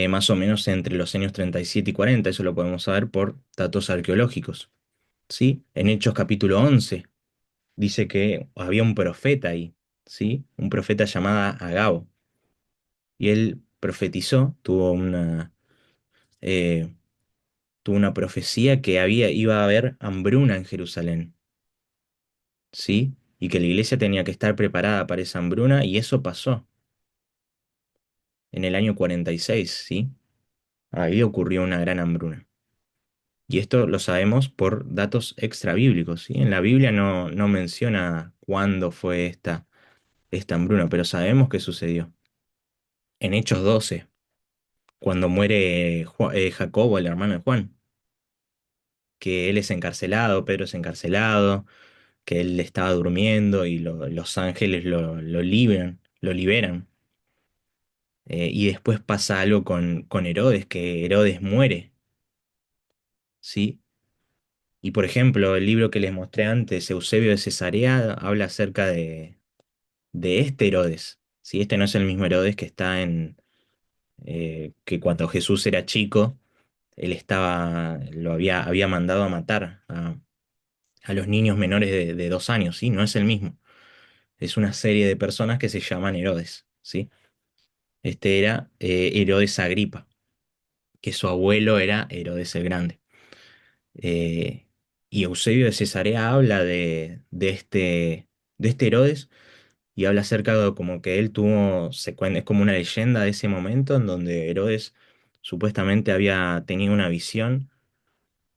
Speaker 1: Más o menos entre los años 37 y 40, eso lo podemos saber por datos arqueológicos, ¿sí? En Hechos capítulo 11 dice que había un profeta ahí, ¿sí? Un profeta llamado Agabo, y él profetizó, eh, tuvo una profecía que iba a haber hambruna en Jerusalén, ¿sí? Y que la iglesia tenía que estar preparada para esa hambruna, y eso pasó en el año 46, ¿sí? Ahí ocurrió una gran hambruna. Y esto lo sabemos por datos extra bíblicos, ¿sí? En la Biblia no menciona cuándo fue esta hambruna, pero sabemos que sucedió. En Hechos 12, cuando muere Jacobo, el hermano de Juan, que él es encarcelado, Pedro es encarcelado, que él estaba durmiendo y los ángeles lo liberan. Y después pasa algo con Herodes, que Herodes muere, ¿sí? Y por ejemplo, el libro que les mostré antes, Eusebio de Cesarea, habla acerca de este Herodes, ¿sí? Este no es el mismo Herodes que está que cuando Jesús era chico, él había mandado a matar a los niños menores de 2 años, ¿sí? No es el mismo. Es una serie de personas que se llaman Herodes, ¿sí? Este era Herodes Agripa, que su abuelo era Herodes el Grande. Eh, y Eusebio de Cesarea habla de este Herodes y habla acerca de como que él es como una leyenda de ese momento en donde Herodes supuestamente había tenido una visión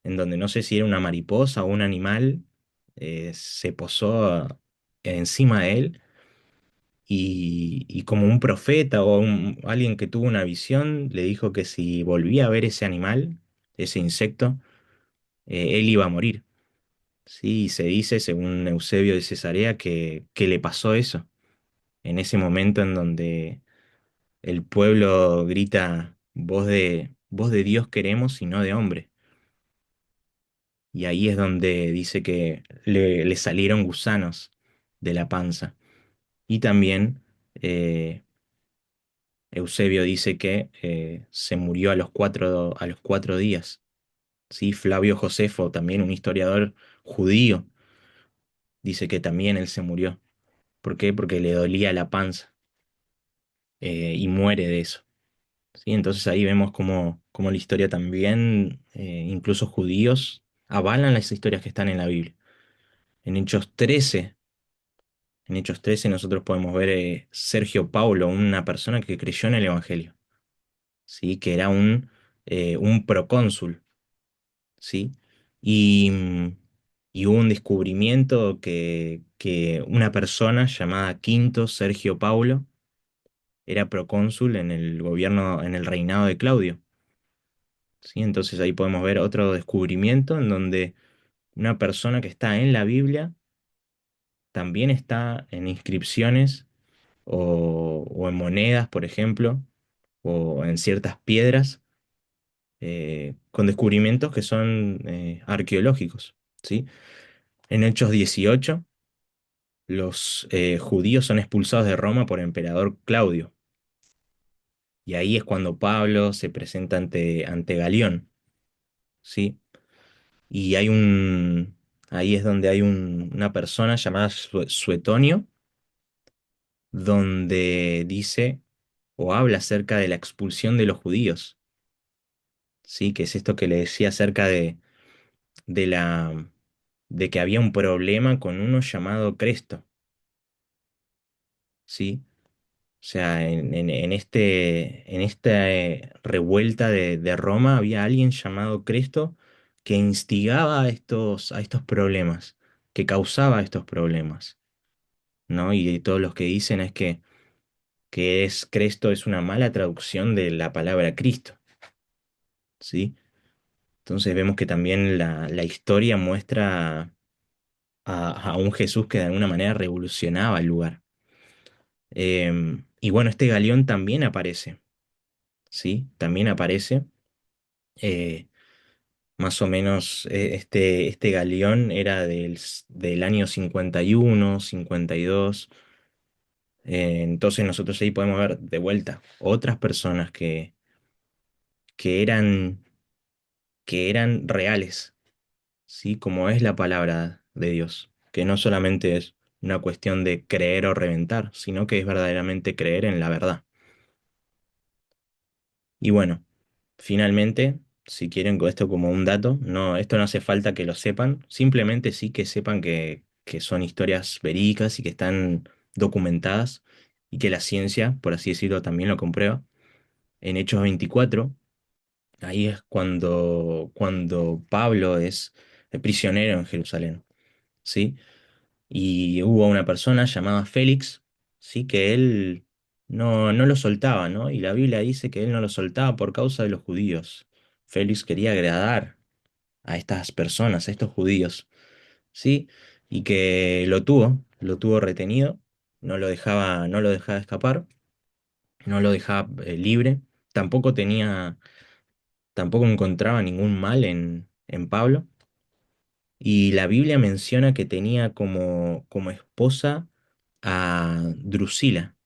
Speaker 1: en donde no sé si era una mariposa o un animal, se posó encima de él y como un profeta o alguien que tuvo una visión, le dijo que si volvía a ver ese animal, ese insecto, él iba a morir. Sí, y se dice, según Eusebio de Cesarea, que le pasó eso, en ese momento en donde el pueblo grita, voz de Dios queremos y no de hombre. Y ahí es donde dice que le salieron gusanos de la panza. Y también Eusebio dice que se murió a los 4 días. ¿Sí? Flavio Josefo, también un historiador judío, dice que también él se murió. ¿Por qué? Porque le dolía la panza y muere de eso. ¿Sí? Entonces ahí vemos cómo la historia también, incluso judíos, avalan las historias que están en la Biblia. En Hechos 13, en Hechos 13 nosotros podemos ver Sergio Paulo, una persona que creyó en el Evangelio, ¿sí? Que era un procónsul, ¿sí? Y, y hubo un descubrimiento que una persona llamada Quinto Sergio Paulo era procónsul en el gobierno, en el reinado de Claudio. ¿Sí? Entonces ahí podemos ver otro descubrimiento en donde una persona que está en la Biblia también está en inscripciones o en monedas, por ejemplo, o en ciertas piedras, con descubrimientos que son arqueológicos. ¿Sí? En Hechos 18, los judíos son expulsados de Roma por el emperador Claudio. Y ahí es cuando Pablo se presenta ante Galión. ¿Sí? Y ahí es donde hay una persona llamada Suetonio, donde dice o habla acerca de la expulsión de los judíos, ¿sí? Que es esto que le decía acerca de la, de que había un problema con uno llamado Cresto, ¿sí? O sea, en esta revuelta de Roma había alguien llamado Cresto que instigaba a estos problemas, que causaba estos problemas. ¿No? Y todos los que dicen es que es Cristo es una mala traducción de la palabra Cristo, ¿sí? Entonces vemos que también la historia muestra a un Jesús que de alguna manera revolucionaba el lugar. Y bueno, este galeón también aparece, ¿sí? También aparece. eh, Más o menos este galeón era del año 51, 52. Entonces nosotros ahí podemos ver de vuelta otras personas que eran, que eran reales, ¿sí? Como es la palabra de Dios, que no solamente es una cuestión de creer o reventar, sino que es verdaderamente creer en la verdad. Y bueno, finalmente, si quieren con esto como un dato, no, esto no hace falta que lo sepan, simplemente sí que sepan que son historias verídicas y que están documentadas y que la ciencia, por así decirlo, también lo comprueba. En Hechos 24, ahí es cuando Pablo es prisionero en Jerusalén, ¿sí? Y hubo una persona llamada Félix, ¿sí? Que él no lo soltaba, ¿no? Y la Biblia dice que él no lo soltaba por causa de los judíos. Félix quería agradar a estas personas, a estos judíos, ¿sí? Y que lo tuvo retenido, no lo dejaba escapar, no lo dejaba libre, tampoco tenía tampoco encontraba ningún mal en Pablo. Y la Biblia menciona que tenía como esposa a Drusila,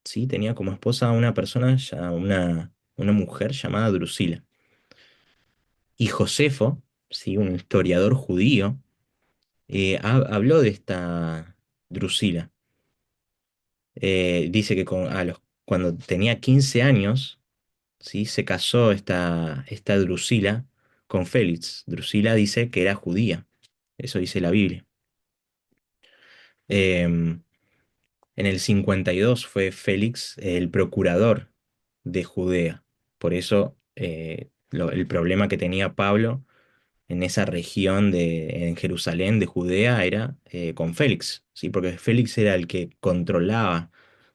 Speaker 1: ¿sí? Tenía como esposa a una persona, una mujer llamada Drusila. Y Josefo, ¿sí? Un historiador judío, habló de esta Drusila. Dice que cuando tenía 15 años, ¿sí? Se casó esta Drusila con Félix. Drusila dice que era judía, eso dice la Biblia. Em, en el 52 fue Félix el procurador de Judea. Por eso el problema que tenía Pablo en esa región en Jerusalén, de Judea, era con Félix, ¿sí? Porque Félix era el que controlaba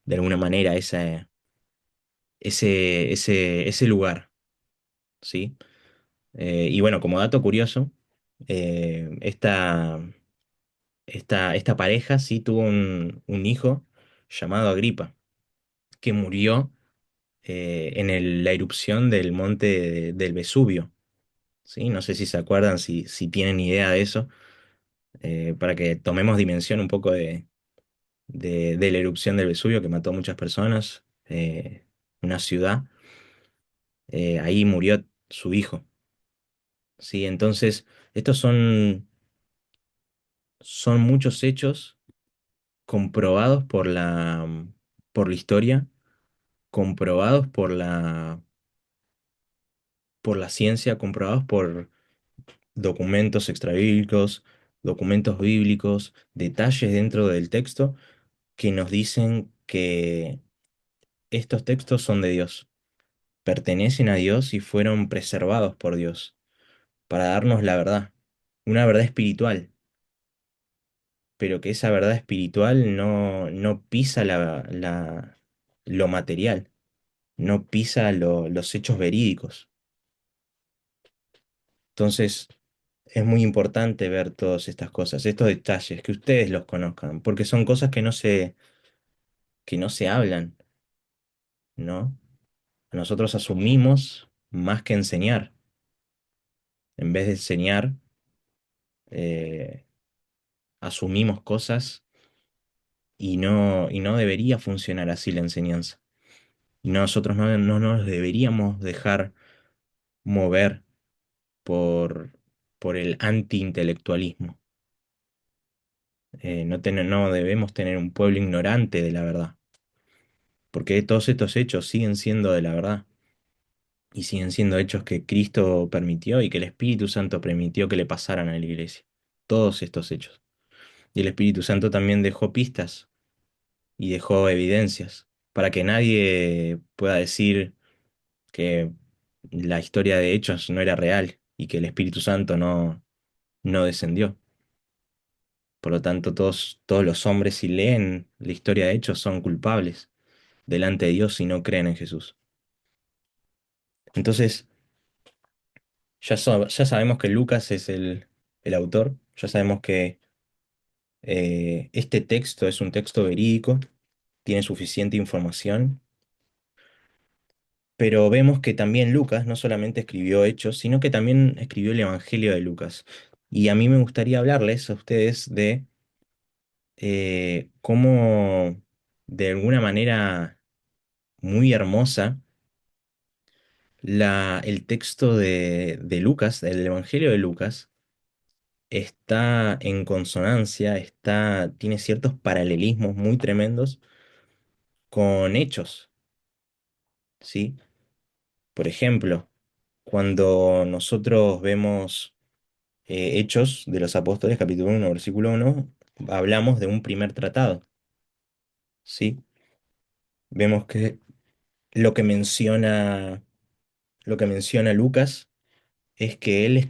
Speaker 1: de alguna manera ese lugar, ¿sí? Y bueno, como dato curioso, esta pareja sí tuvo un hijo llamado Agripa, que murió en la erupción del monte del Vesubio, ¿sí? No sé si se acuerdan, si tienen idea de eso, para que tomemos dimensión un poco de la erupción del Vesubio que mató a muchas personas, una ciudad, ahí murió su hijo, ¿sí? Entonces, estos son muchos hechos comprobados por la historia, comprobados por la ciencia, comprobados por documentos extrabíblicos, documentos bíblicos, detalles dentro del texto que nos dicen que estos textos son de Dios, pertenecen a Dios y fueron preservados por Dios para darnos la verdad, una verdad espiritual, pero que esa verdad espiritual no pisa lo material, no pisa los hechos verídicos. Entonces, es muy importante ver todas estas cosas, estos detalles, que ustedes los conozcan, porque son cosas que no se hablan, ¿no? Nosotros asumimos más que enseñar. En vez de enseñar, eh, asumimos cosas y no debería funcionar así la enseñanza. Y nosotros no nos deberíamos dejar mover por, por el anti-intelectualismo. No debemos tener un pueblo ignorante de la verdad, porque todos estos hechos siguen siendo de la verdad y siguen siendo hechos que Cristo permitió y que el Espíritu Santo permitió que le pasaran a la iglesia. Todos estos hechos. Y el Espíritu Santo también dejó pistas y dejó evidencias para que nadie pueda decir que la historia de hechos no era real y que el Espíritu Santo no descendió. Por lo tanto, todos los hombres, si leen la historia de hechos, son culpables delante de Dios si no creen en Jesús. Entonces, ya sabemos que Lucas es el autor, ya sabemos que este texto es un texto verídico, tiene suficiente información, pero vemos que también Lucas no solamente escribió Hechos, sino que también escribió el Evangelio de Lucas. Y a mí me gustaría hablarles a ustedes de cómo, de alguna manera muy hermosa, el texto de Lucas, del Evangelio de Lucas, está en consonancia, tiene ciertos paralelismos muy tremendos con Hechos, ¿sí? Por ejemplo, cuando nosotros vemos Hechos de los Apóstoles, capítulo 1 versículo 1, hablamos de un primer tratado, ¿sí? Vemos que lo que menciona, lo que menciona Lucas es que él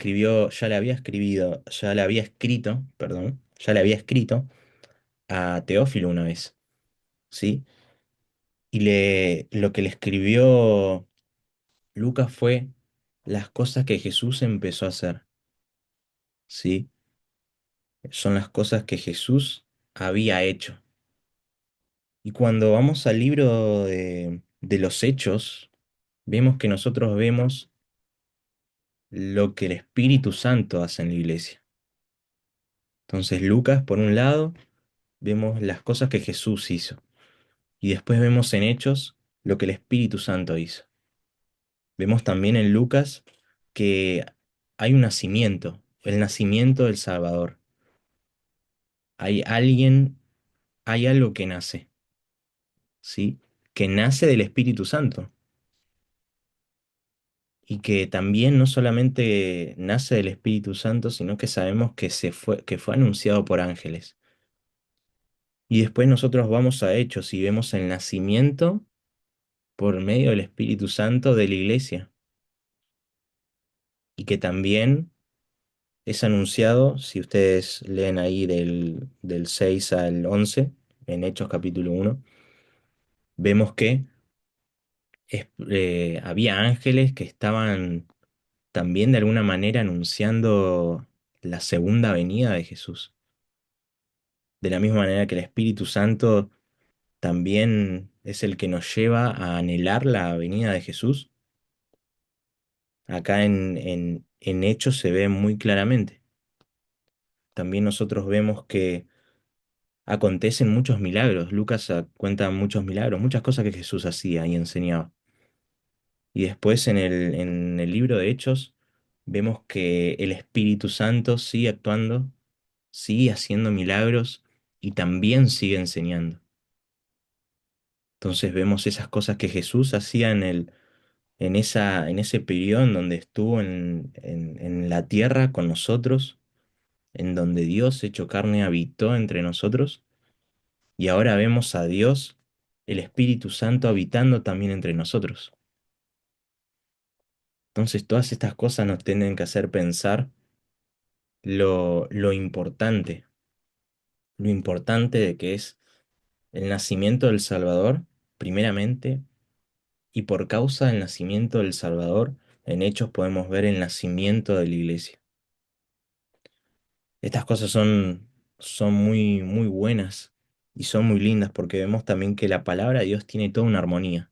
Speaker 1: ya le había escrito, perdón, ya le había escrito a Teófilo una vez, ¿sí? Y lo que le escribió Lucas fue las cosas que Jesús empezó a hacer, ¿sí? Son las cosas que Jesús había hecho. Y cuando vamos al libro de los Hechos, vemos que nosotros vemos lo que el Espíritu Santo hace en la iglesia. Entonces, Lucas, por un lado, vemos las cosas que Jesús hizo. Y después vemos en Hechos lo que el Espíritu Santo hizo. Vemos también en Lucas que hay un nacimiento, el nacimiento del Salvador. Hay alguien, hay algo que nace, ¿sí? Que nace del Espíritu Santo. Y que también no solamente nace del Espíritu Santo, sino que sabemos que fue anunciado por ángeles. Y después nosotros vamos a Hechos y vemos el nacimiento por medio del Espíritu Santo de la iglesia. Y que también es anunciado, si ustedes leen ahí del 6 al 11 en Hechos capítulo 1, vemos que había ángeles que estaban también de alguna manera anunciando la segunda venida de Jesús. De la misma manera que el Espíritu Santo también es el que nos lleva a anhelar la venida de Jesús. Acá en Hechos se ve muy claramente. También nosotros vemos que acontecen muchos milagros. Lucas cuenta muchos milagros, muchas cosas que Jesús hacía y enseñaba. Y después en el libro de Hechos vemos que el Espíritu Santo sigue actuando, sigue haciendo milagros y también sigue enseñando. Entonces vemos esas cosas que Jesús hacía en ese periodo en donde estuvo en la tierra con nosotros, en donde Dios hecho carne habitó entre nosotros, y ahora vemos a Dios, el Espíritu Santo, habitando también entre nosotros. Entonces todas estas cosas nos tienen que hacer pensar lo importante de que es el nacimiento del Salvador, primeramente, y por causa del nacimiento del Salvador, en Hechos podemos ver el nacimiento de la iglesia. Estas cosas son muy, muy buenas y son muy lindas porque vemos también que la palabra de Dios tiene toda una armonía.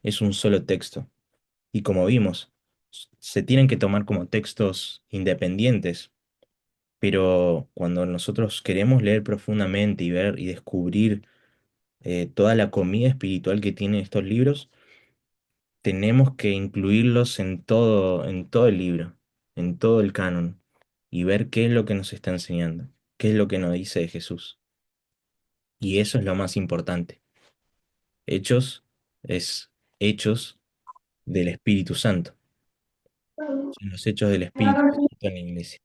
Speaker 1: Es un solo texto. Y como vimos, se tienen que tomar como textos independientes, pero cuando nosotros queremos leer profundamente y ver y descubrir toda la comida espiritual que tienen estos libros, tenemos que incluirlos en todo el libro, en todo el canon, y ver qué es lo que nos está enseñando, qué es lo que nos dice de Jesús. Y eso es lo más importante. Hechos es hechos del Espíritu Santo. Son los hechos del Espíritu Santo en la iglesia.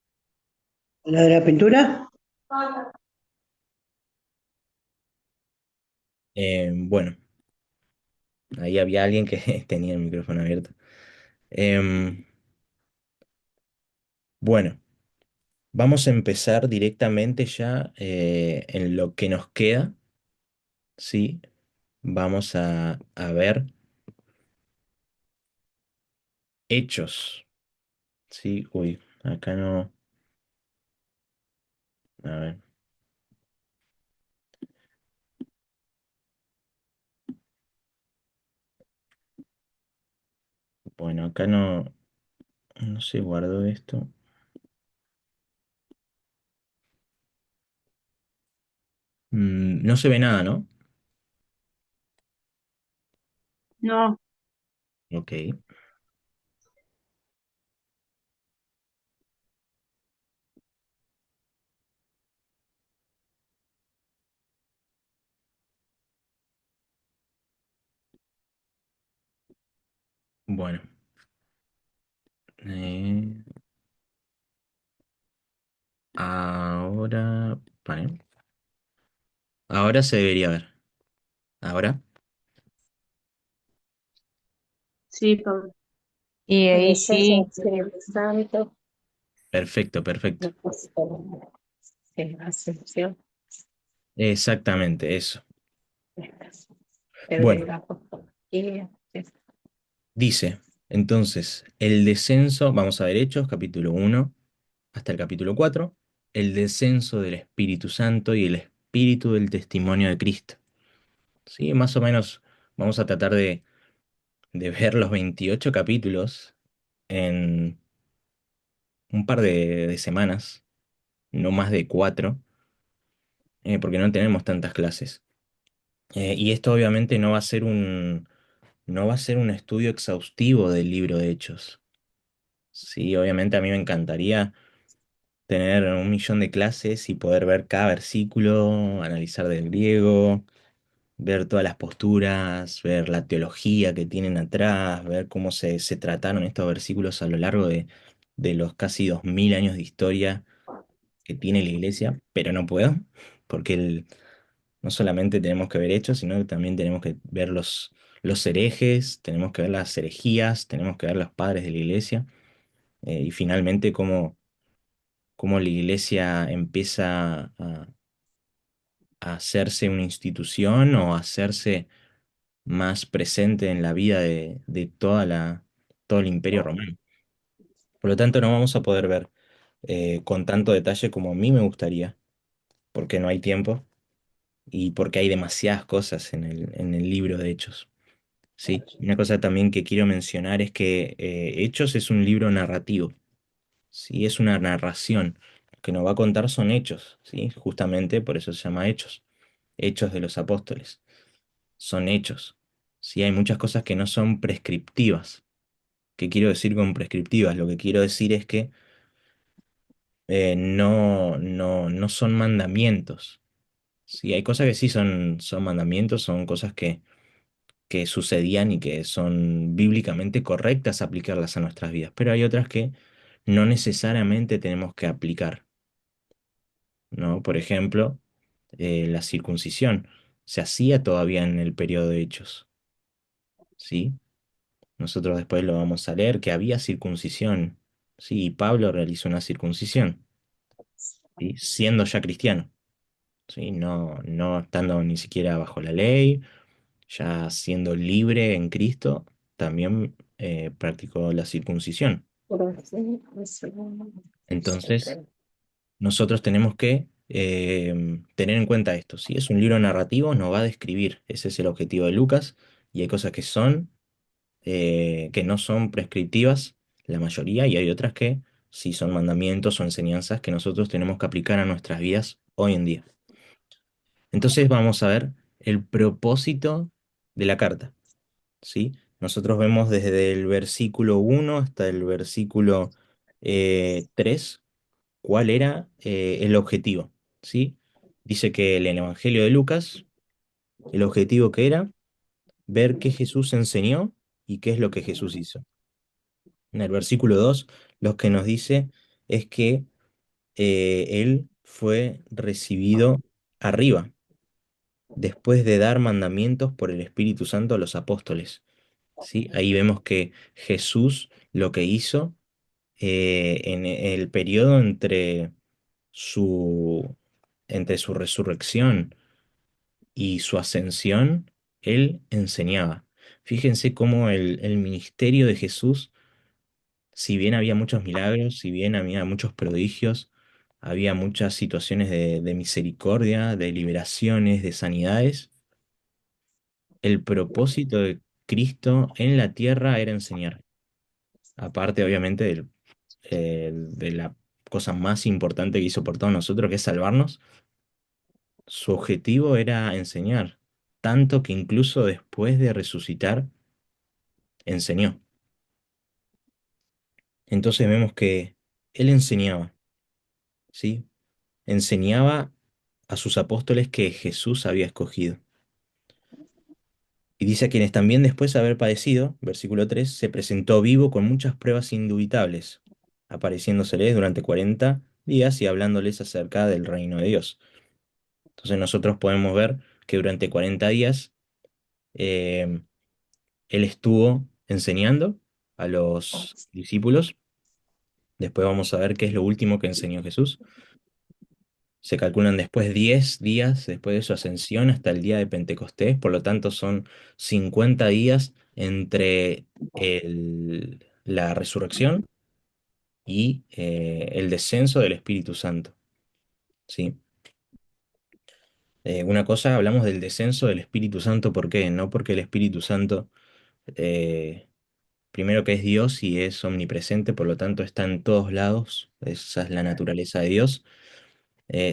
Speaker 6: ¿La de la pintura?
Speaker 1: Bueno, ahí había alguien que tenía el micrófono abierto. Em, bueno, vamos a empezar directamente ya en lo que nos queda, ¿sí? Vamos a ver hechos, ¿sí? Uy, acá no. A ver, bueno, acá no se guardó esto. No se ve nada, ¿no?
Speaker 4: No,
Speaker 1: Ok, bueno. Eh, ahora, vale. Ahora se debería ver. Ahora,
Speaker 7: Sí, Pablo.
Speaker 3: Y
Speaker 2: El
Speaker 3: ahí
Speaker 2: exceso
Speaker 3: sí,
Speaker 2: del Espíritu Santo.
Speaker 1: perfecto, perfecto.
Speaker 2: No puede ser. Sí, Asunción,
Speaker 1: Exactamente, eso.
Speaker 2: el de
Speaker 1: Bueno,
Speaker 2: la apostolía. Sí.
Speaker 1: dice, entonces, el descenso, vamos a ver Hechos, capítulo 1 hasta el capítulo 4, el descenso del Espíritu Santo y el espíritu del testimonio de Cristo. Sí, más o menos vamos a tratar de ver los 28 capítulos en un par de semanas, no más de 4, porque no tenemos tantas clases. Y esto obviamente no va a ser un estudio exhaustivo del libro de Hechos. Sí, obviamente a mí me encantaría tener 1 millón de clases y poder ver cada versículo, analizar del griego, ver todas las posturas, ver la teología que tienen atrás, ver cómo se trataron estos versículos a lo largo de los casi 2000 años de historia que tiene la iglesia, pero no puedo, porque no solamente tenemos que ver hechos, sino que también tenemos que ver los herejes, tenemos que ver las herejías, tenemos que ver los padres de la iglesia, y finalmente cómo la iglesia empieza a hacerse una institución o a hacerse más presente en la vida de todo el Imperio Romano. Por lo tanto, no vamos a poder ver con tanto detalle como a mí me gustaría, porque no hay tiempo y porque hay demasiadas cosas en el libro de Hechos. Sí, una cosa también que quiero mencionar es que Hechos es un libro narrativo, ¿sí? Es una narración. Lo que nos va a contar son hechos, ¿sí? Justamente por eso se llama Hechos, Hechos de los Apóstoles. Son hechos. Sí, hay muchas cosas que no son prescriptivas. ¿Qué quiero decir con prescriptivas? Lo que quiero decir es que no son mandamientos. Sí, hay cosas que sí son mandamientos, son cosas que sucedían y que son bíblicamente correctas aplicarlas a nuestras vidas, pero hay otras que no necesariamente tenemos que aplicar, ¿no? Por ejemplo, la circuncisión se hacía todavía en el periodo de Hechos, ¿sí? Nosotros después lo vamos a leer que había circuncisión, ¿sí? Y Pablo realizó una circuncisión, ¿sí? Siendo ya cristiano, ¿sí? No estando ni siquiera bajo la ley, ya siendo libre en Cristo, también practicó la circuncisión. Entonces, nosotros tenemos que tener en cuenta esto. Si es un libro narrativo, nos va a describir. Ese es el objetivo de Lucas. Y hay cosas que no son prescriptivas, la mayoría, y hay otras que sí son mandamientos o enseñanzas que nosotros tenemos que aplicar a nuestras vidas hoy en día. Entonces vamos a ver el propósito de la carta, ¿sí? Nosotros vemos desde el versículo 1 hasta el versículo 3 cuál era el objetivo, ¿sí? Dice que en el Evangelio de Lucas, el objetivo que era ver qué Jesús enseñó y qué es lo que Jesús hizo. En el versículo 2 lo que nos dice es que él fue recibido arriba, después de dar mandamientos por el Espíritu Santo a los apóstoles. ¿Sí? Ahí vemos que Jesús lo que hizo en el periodo su, entre su resurrección y su ascensión, él enseñaba. Fíjense cómo el ministerio de Jesús, si bien había muchos milagros, si bien había muchos prodigios, había muchas situaciones de misericordia, de liberaciones, de sanidades, el propósito de Cristo en la tierra era enseñar. Aparte, obviamente, de la cosa más importante que hizo por todos nosotros, que es salvarnos, su objetivo era enseñar, tanto que incluso después de resucitar, enseñó. Entonces vemos que él enseñaba, ¿sí? Enseñaba a sus apóstoles que Jesús había escogido. Y dice a quienes también después de haber padecido, versículo 3 se presentó vivo con muchas pruebas indubitables, apareciéndoseles durante 40 días y hablándoles acerca del reino de Dios. Entonces nosotros podemos ver que durante 40 días eh, él estuvo enseñando a los discípulos. Después vamos a ver qué es lo último que enseñó Jesús. Se calculan después 10 días después de su ascensión hasta el día de Pentecostés, por lo tanto son 50 días entre la resurrección y el descenso del Espíritu Santo. ¿Sí? Una cosa, hablamos del descenso del Espíritu Santo, ¿por qué? No porque el Espíritu Santo, eh, primero que es Dios y es omnipresente, por lo tanto está en todos lados, esa es la naturaleza de Dios,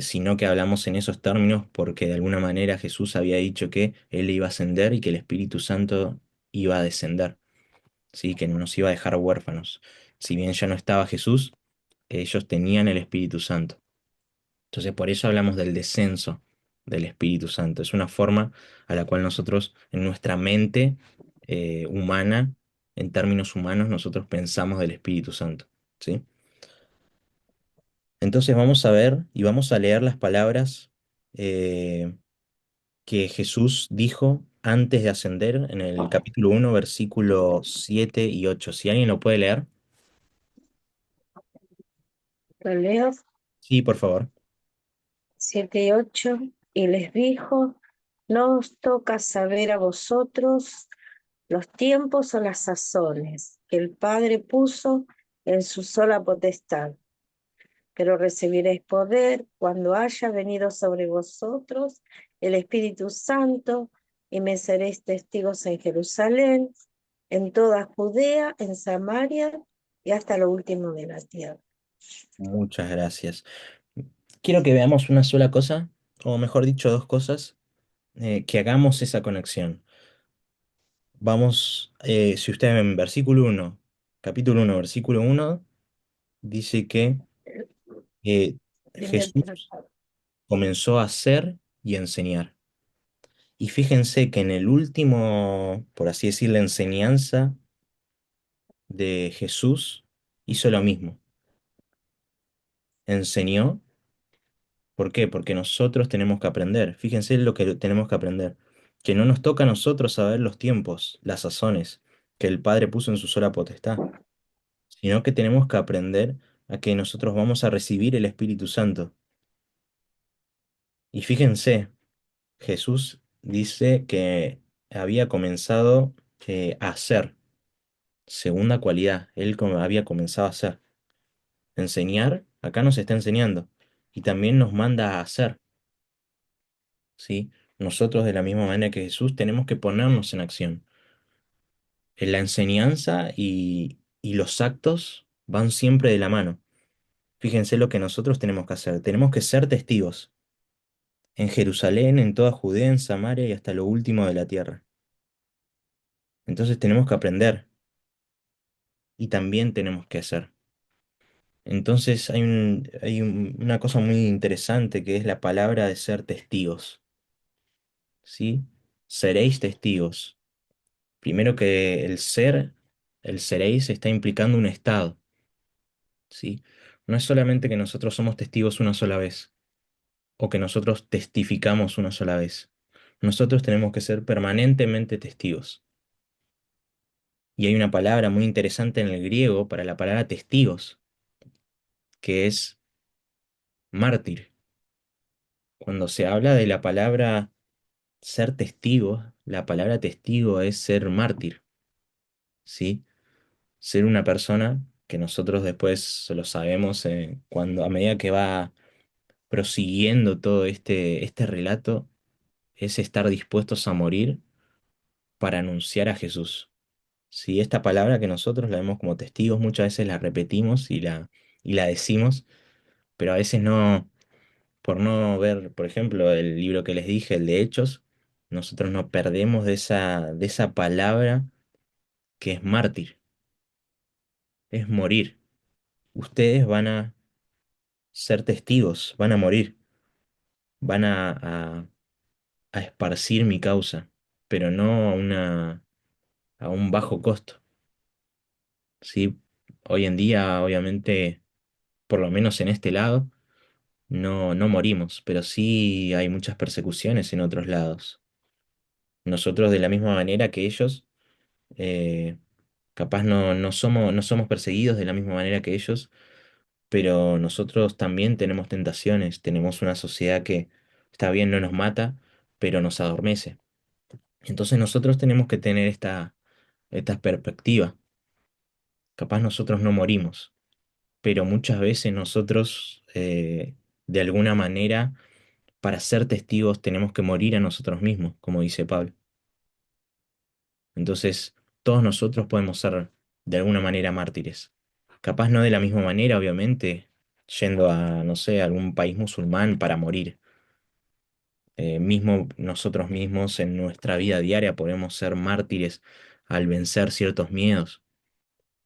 Speaker 1: sino que hablamos en esos términos porque de alguna manera Jesús había dicho que Él iba a ascender y que el Espíritu Santo iba a descender, ¿sí? Que no nos iba a dejar huérfanos. Si bien ya no estaba Jesús, ellos tenían el Espíritu Santo. Entonces por eso hablamos del descenso del Espíritu Santo. Es una forma a la cual nosotros en nuestra mente humana, en términos humanos, nosotros pensamos del Espíritu Santo, ¿sí? Entonces vamos a ver y vamos a leer las palabras eh, que Jesús dijo antes de ascender en el capítulo 1, versículo 7 y 8. Si alguien lo puede leer.
Speaker 7: ¿Lo leo?
Speaker 1: Sí, por favor.
Speaker 8: 7 y 8. Y les dijo, no os toca saber a vosotros los tiempos o las sazones que el Padre puso en su sola potestad, pero recibiréis poder cuando haya venido sobre vosotros el Espíritu Santo, y me seréis testigos en Jerusalén, en toda Judea, en Samaria y hasta lo último de la tierra.
Speaker 1: Muchas gracias. Quiero que veamos una sola cosa, o mejor dicho, dos cosas, que hagamos esa conexión. Vamos, si usted en versículo uno, capítulo uno, versículo uno, dice que eh,
Speaker 8: Primer
Speaker 1: Jesús
Speaker 8: tratado.
Speaker 1: comenzó a hacer y enseñar. Y fíjense que en el último, por así decir, la enseñanza de Jesús hizo lo mismo. Enseñó. ¿Por qué? Porque nosotros tenemos que aprender. Fíjense lo que tenemos que aprender. Que no nos toca a nosotros saber los tiempos, las sazones que el Padre puso en su sola potestad, sino que tenemos que aprender a que nosotros vamos a recibir el Espíritu Santo. Y fíjense, Jesús dice que había comenzado a hacer, segunda cualidad, él había comenzado a hacer. Enseñar, acá nos está enseñando, y también nos manda a hacer. ¿Sí? Nosotros de la misma manera que Jesús tenemos que ponernos en acción. En la enseñanza y los actos van siempre de la mano. Fíjense lo que nosotros tenemos que hacer. Tenemos que ser testigos en Jerusalén, en toda Judea, en Samaria y hasta lo último de la tierra. Entonces tenemos que aprender y también tenemos que hacer. Entonces una cosa muy interesante que es la palabra de ser testigos. ¿Sí? Seréis testigos. Primero que el seréis está implicando un estado, ¿sí? No es solamente que nosotros somos testigos una sola vez o que nosotros testificamos una sola vez. Nosotros tenemos que ser permanentemente testigos. Y hay una palabra muy interesante en el griego para la palabra testigos, que es mártir. Cuando se habla de la palabra ser testigo, la palabra testigo es ser mártir, ¿sí? Ser una persona que nosotros después lo sabemos cuando a medida que va prosiguiendo todo este relato, es estar dispuestos a morir para anunciar a Jesús. Si esta palabra que nosotros la vemos como testigos, muchas veces la repetimos y la decimos, pero a veces no, por no ver, por ejemplo, el libro que les dije, el de Hechos, nosotros nos perdemos de esa palabra que es mártir, es morir. Ustedes van a ser testigos, van a morir, van a esparcir mi causa, pero no a un bajo costo. ¿Sí? Hoy en día, obviamente, por lo menos en este lado, no morimos, pero sí hay muchas persecuciones en otros lados. Nosotros, de la misma manera que ellos, eh, capaz no somos perseguidos de la misma manera que ellos, pero nosotros también tenemos tentaciones, tenemos una sociedad que está bien, no nos mata, pero nos adormece. Entonces nosotros tenemos que tener esta perspectiva. Capaz nosotros no morimos, pero muchas veces nosotros, de alguna manera, para ser testigos tenemos que morir a nosotros mismos, como dice Pablo. Entonces, todos nosotros podemos ser de alguna manera mártires. Capaz no de la misma manera, obviamente, yendo a, no sé, algún país musulmán para morir. Mismo nosotros mismos en nuestra vida diaria podemos ser mártires al vencer ciertos miedos,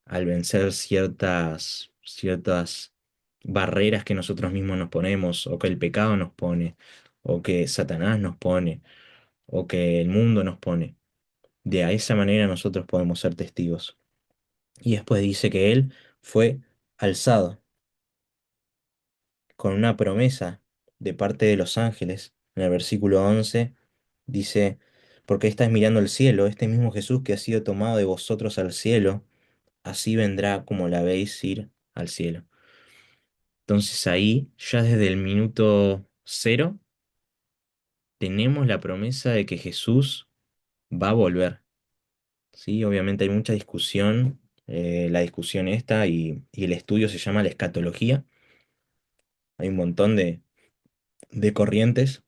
Speaker 1: al vencer ciertas barreras que nosotros mismos nos ponemos, o que el pecado nos pone, o que Satanás nos pone, o que el mundo nos pone. De a esa manera nosotros podemos ser testigos. Y después dice que él fue alzado con una promesa de parte de los ángeles. En el versículo 11 dice, porque estáis mirando el cielo, este mismo Jesús que ha sido tomado de vosotros al cielo, así vendrá como la veis ir al cielo. Entonces ahí, ya desde el minuto cero, tenemos la promesa de que Jesús va a volver. Sí, obviamente hay mucha discusión, la discusión esta y el estudio se llama la escatología. Hay un montón de corrientes,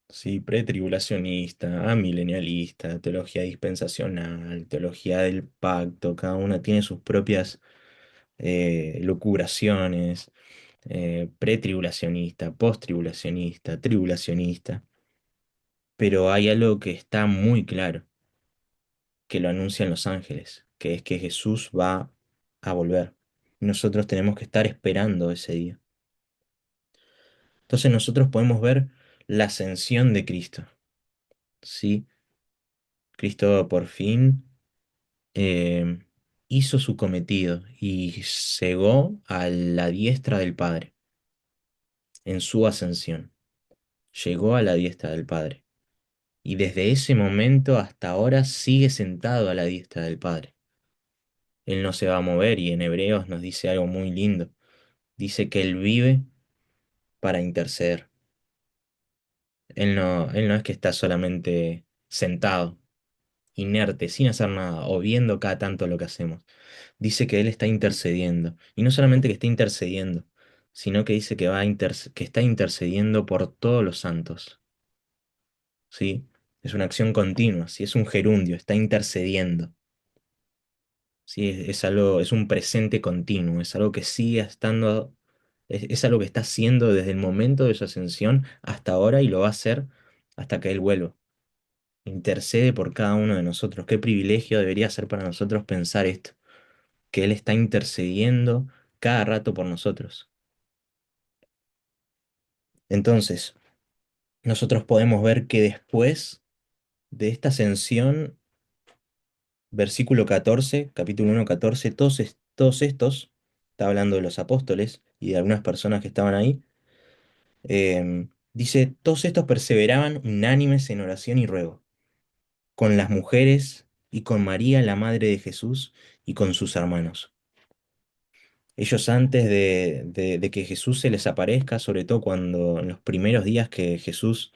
Speaker 1: sí, pretribulacionista, amilenialista, teología dispensacional, teología del pacto, cada una tiene sus propias lucubraciones, pretribulacionista, posttribulacionista, tribulacionista, pero hay algo que está muy claro, que lo anuncian los ángeles, que es que Jesús va a volver. Nosotros tenemos que estar esperando ese día. Entonces nosotros podemos ver la ascensión de Cristo, ¿sí? Cristo por fin eh, hizo su cometido y llegó a la diestra del Padre en su ascensión. Llegó a la diestra del Padre. Y desde ese momento hasta ahora sigue sentado a la diestra del Padre. Él no se va a mover y en Hebreos nos dice algo muy lindo. Dice que Él vive para interceder. Él no es que está solamente sentado, inerte, sin hacer nada, o viendo cada tanto lo que hacemos. Dice que Él está intercediendo. Y no solamente que está intercediendo, sino que dice que, que está intercediendo por todos los santos. ¿Sí? Es una acción continua, ¿sí? Es un gerundio, está intercediendo. ¿Sí? Es algo, es un presente continuo, es algo que sigue estando, es algo que está haciendo desde el momento de su ascensión hasta ahora y lo va a hacer hasta que Él vuelva. Intercede por cada uno de nosotros. Qué privilegio debería ser para nosotros pensar esto, que Él está intercediendo cada rato por nosotros. Entonces, nosotros podemos ver que después de esta ascensión, versículo 14, capítulo 1, 14, todos estos, está hablando de los apóstoles y de algunas personas que estaban ahí, dice, todos estos perseveraban unánimes en oración y ruego, con las mujeres y con María, la madre de Jesús, y con sus hermanos. Ellos antes de que Jesús se les aparezca, sobre todo cuando en los primeros días que Jesús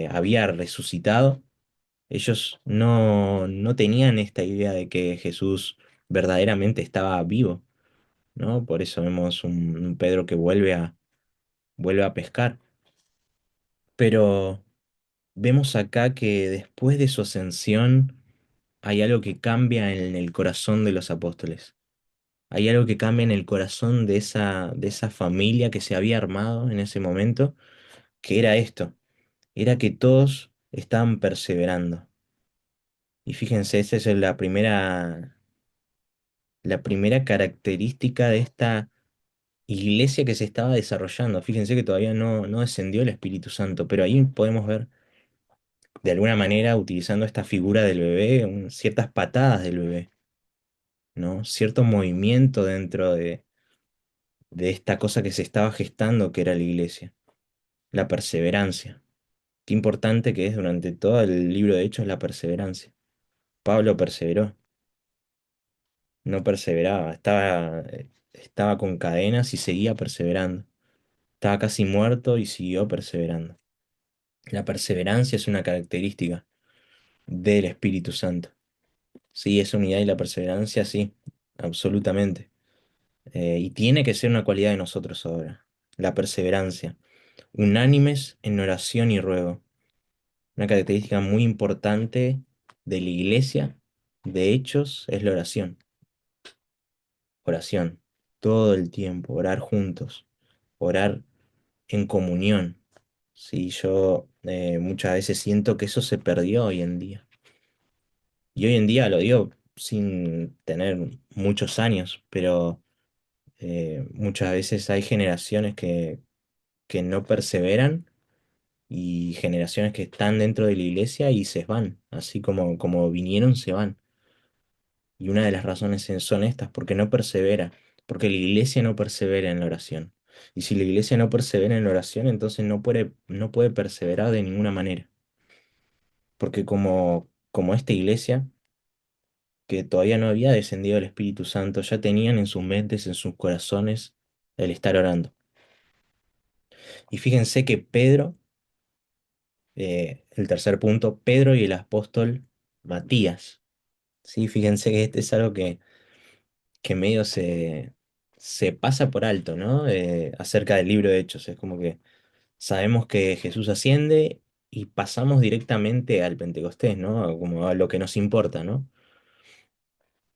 Speaker 1: había resucitado, ellos no tenían esta idea de que Jesús verdaderamente estaba vivo, ¿no? Por eso vemos un Pedro que vuelve a pescar. Pero vemos acá que después de su ascensión hay algo que cambia en el corazón de los apóstoles. Hay algo que cambia en el corazón de esa familia que se había armado en ese momento, que era esto, era que todos estaban perseverando. Y fíjense, esa es la primera característica de esta iglesia que se estaba desarrollando. Fíjense que todavía no descendió el Espíritu Santo, pero ahí podemos ver de alguna manera, utilizando esta figura del bebé, ciertas patadas del bebé, ¿no? Cierto movimiento dentro de esta cosa que se estaba gestando, que era la iglesia, la perseverancia. Qué importante que es durante todo el libro de Hechos la perseverancia. Pablo perseveró, no perseveraba, estaba con cadenas y seguía perseverando. Estaba casi muerto y siguió perseverando. La perseverancia es una característica del Espíritu Santo. Sí, esa unidad y la perseverancia, sí, absolutamente. Y tiene que ser una cualidad de nosotros ahora, la perseverancia. Unánimes en oración y ruego. Una característica muy importante de la iglesia, de hechos, es la oración. Oración, todo el tiempo, orar juntos, orar en comunión. Sí, yo muchas veces siento que eso se perdió hoy en día. Y hoy en día lo digo sin tener muchos años, pero muchas veces hay generaciones que no perseveran y generaciones que están dentro de la iglesia y se van, así como vinieron, se van. Y una de las razones son estas, porque no persevera, porque la iglesia no persevera en la oración. Y si la iglesia no persevera en la oración, entonces no puede perseverar de ninguna manera. Porque como esta iglesia, que todavía no había descendido el Espíritu Santo, ya tenían en sus mentes, en sus corazones, el estar orando. Y fíjense que Pedro, el tercer punto, Pedro y el apóstol Matías, ¿sí? Fíjense que este es algo que medio se pasa por alto, ¿no? Acerca del libro de Hechos. Es como que sabemos que Jesús asciende y pasamos directamente al Pentecostés, ¿no? Como a lo que nos importa, ¿no?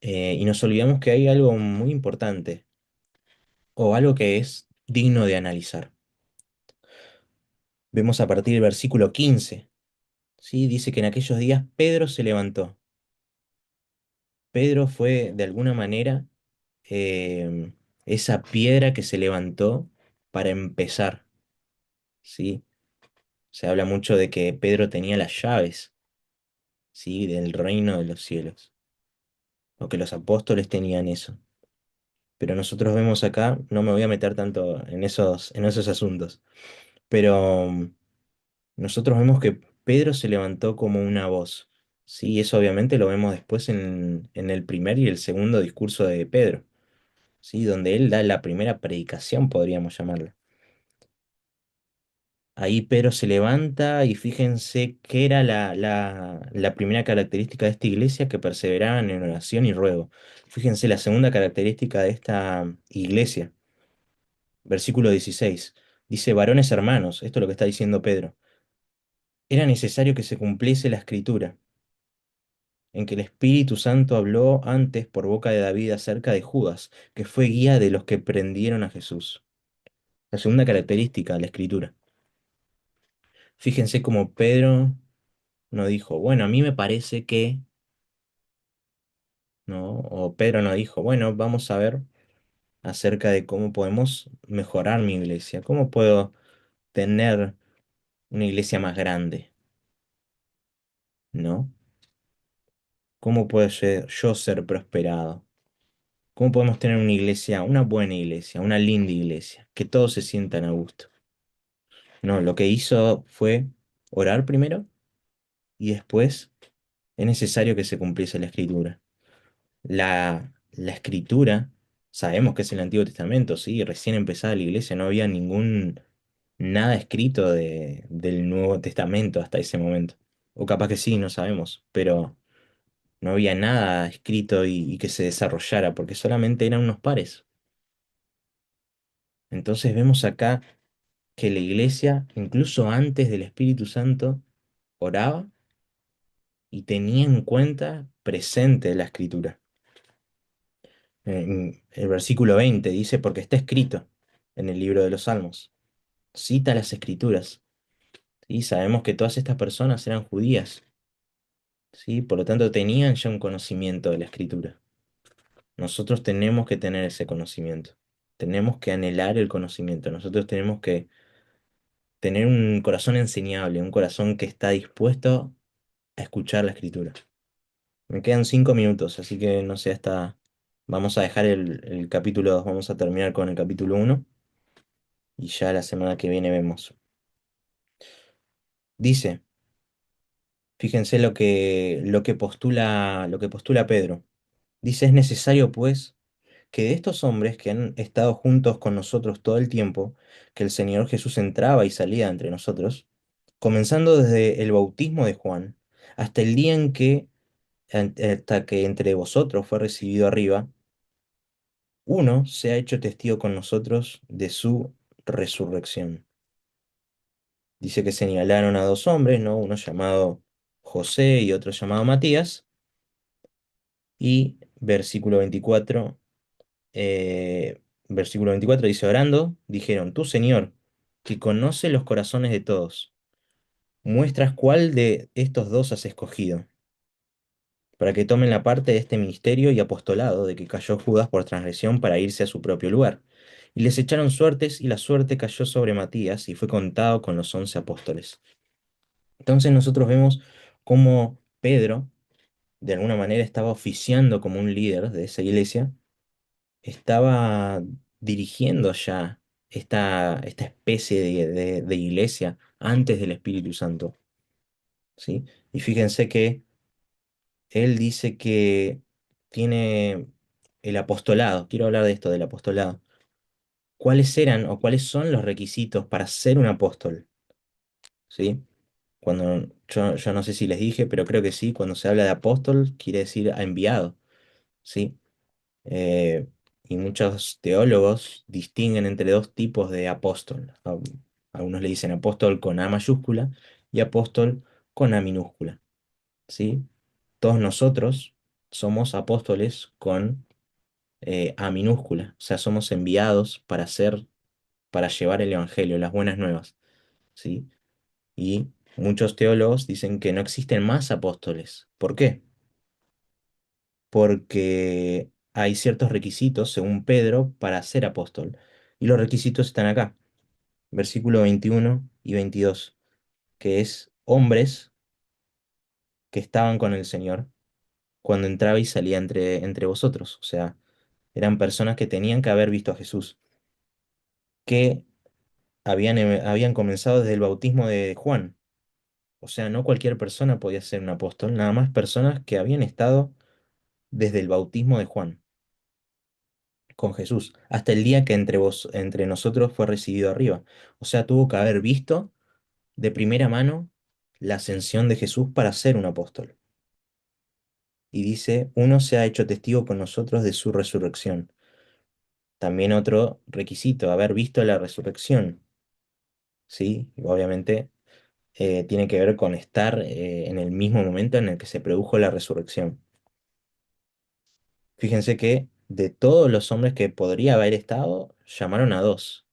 Speaker 1: Y nos olvidamos que hay algo muy importante o algo que es digno de analizar. Vemos a partir del versículo 15, ¿sí? Dice que en aquellos días Pedro se levantó. Pedro fue de alguna manera em, esa piedra que se levantó para empezar, ¿sí? Se habla mucho de que Pedro tenía las llaves, ¿sí? Del reino de los cielos, o que los apóstoles tenían eso. Pero nosotros vemos acá, no me voy a meter tanto en esos asuntos, pero nosotros vemos que Pedro se levantó como una voz, ¿sí? Eso obviamente lo vemos después en el primer y el segundo discurso de Pedro, ¿sí? Donde él da la primera predicación, podríamos llamarla. Ahí Pedro se levanta y fíjense que era la primera característica de esta iglesia, que perseveraban en oración y ruego. Fíjense la segunda característica de esta iglesia, versículo 16. Dice, varones hermanos, esto es lo que está diciendo Pedro, era necesario que se cumpliese la escritura, en que el Espíritu Santo habló antes por boca de David acerca de Judas, que fue guía de los que prendieron a Jesús. La segunda característica de la escritura. Fíjense cómo Pedro no dijo, bueno, a mí me parece que, ¿no? O Pedro no dijo, bueno, vamos a ver acerca de cómo podemos mejorar mi iglesia, cómo puedo tener una iglesia más grande, ¿no? ¿Cómo puedo yo ser prosperado? ¿Cómo podemos tener una iglesia, una buena iglesia, una linda iglesia, que todos se sientan a gusto? No, lo que hizo fue orar primero y después es necesario que se cumpliese la escritura. La escritura, sabemos que es el Antiguo Testamento, sí, recién empezada la iglesia, no había nada escrito del Nuevo Testamento hasta ese momento. O capaz que sí, no sabemos, pero no había nada escrito y que se desarrollara, porque solamente eran unos pares. Entonces vemos acá que la iglesia, incluso antes del Espíritu Santo, oraba y tenía en cuenta presente la escritura. En el versículo 20 dice, porque está escrito en el libro de los Salmos. Cita las escrituras. ¿Sí? Sabemos que todas estas personas eran judías, ¿sí? Por lo tanto, tenían ya un conocimiento de la escritura. Nosotros tenemos que tener ese conocimiento. Tenemos que anhelar el conocimiento. Nosotros tenemos que tener un corazón enseñable, un corazón que está dispuesto a escuchar la escritura. Me quedan 5 minutos, así que no sé, hasta vamos a dejar el capítulo 2, vamos a terminar con el capítulo 1 y ya la semana que viene vemos. Dice, fíjense lo que postula Pedro. Dice, es necesario pues que de estos hombres que han estado juntos con nosotros todo el tiempo, que el Señor Jesús entraba y salía entre nosotros, comenzando desde el bautismo de Juan, hasta el día hasta que entre vosotros fue recibido arriba, uno se ha hecho testigo con nosotros de su resurrección. Dice que señalaron a dos hombres, ¿no? Uno llamado José y otro llamado Matías, y versículo 24 dice, orando, dijeron, tú Señor, que conoce los corazones de todos, muestras cuál de estos dos has escogido, para que tomen la parte de este ministerio y apostolado de que cayó Judas por transgresión para irse a su propio lugar. Y les echaron suertes, y la suerte cayó sobre Matías, y fue contado con los 11 apóstoles. Entonces nosotros vemos cómo Pedro, de alguna manera, estaba oficiando como un líder de esa iglesia, estaba dirigiendo ya esta especie de iglesia antes del Espíritu Santo, ¿sí? Y fíjense que él dice que tiene el apostolado. Quiero hablar de esto, del apostolado. ¿cuáles eran o cuáles son los requisitos para ser un apóstol? ¿Sí? Cuando yo no sé si les dije, pero creo que sí, cuando se habla de apóstol quiere decir a enviado, ¿sí? Eh, y muchos teólogos distinguen entre dos tipos de apóstol. Algunos le dicen apóstol con A mayúscula y apóstol con A minúscula, ¿sí? Todos nosotros somos apóstoles con A minúscula, o sea, somos enviados para hacer, para llevar el evangelio, las buenas nuevas, ¿sí? Y muchos teólogos dicen que no existen más apóstoles. ¿Por qué? Porque hay ciertos requisitos, según Pedro, para ser apóstol. Y los requisitos están acá, versículo 21 y 22, que es hombres que estaban con el Señor cuando entraba y salía entre vosotros. O sea, eran personas que tenían que haber visto a Jesús, que habían comenzado desde el bautismo de Juan. O sea, no cualquier persona podía ser un apóstol, nada más personas que habían estado desde el bautismo de Juan con Jesús, hasta el día que entre nosotros fue recibido arriba. O sea, tuvo que haber visto de primera mano la ascensión de Jesús para ser un apóstol. Y dice, uno se ha hecho testigo con nosotros de su resurrección. También otro requisito, haber visto la resurrección, ¿sí? Y obviamente tiene que ver con estar en el mismo momento en el que se produjo la resurrección. Fíjense que de todos los hombres que podría haber estado, llamaron a dos.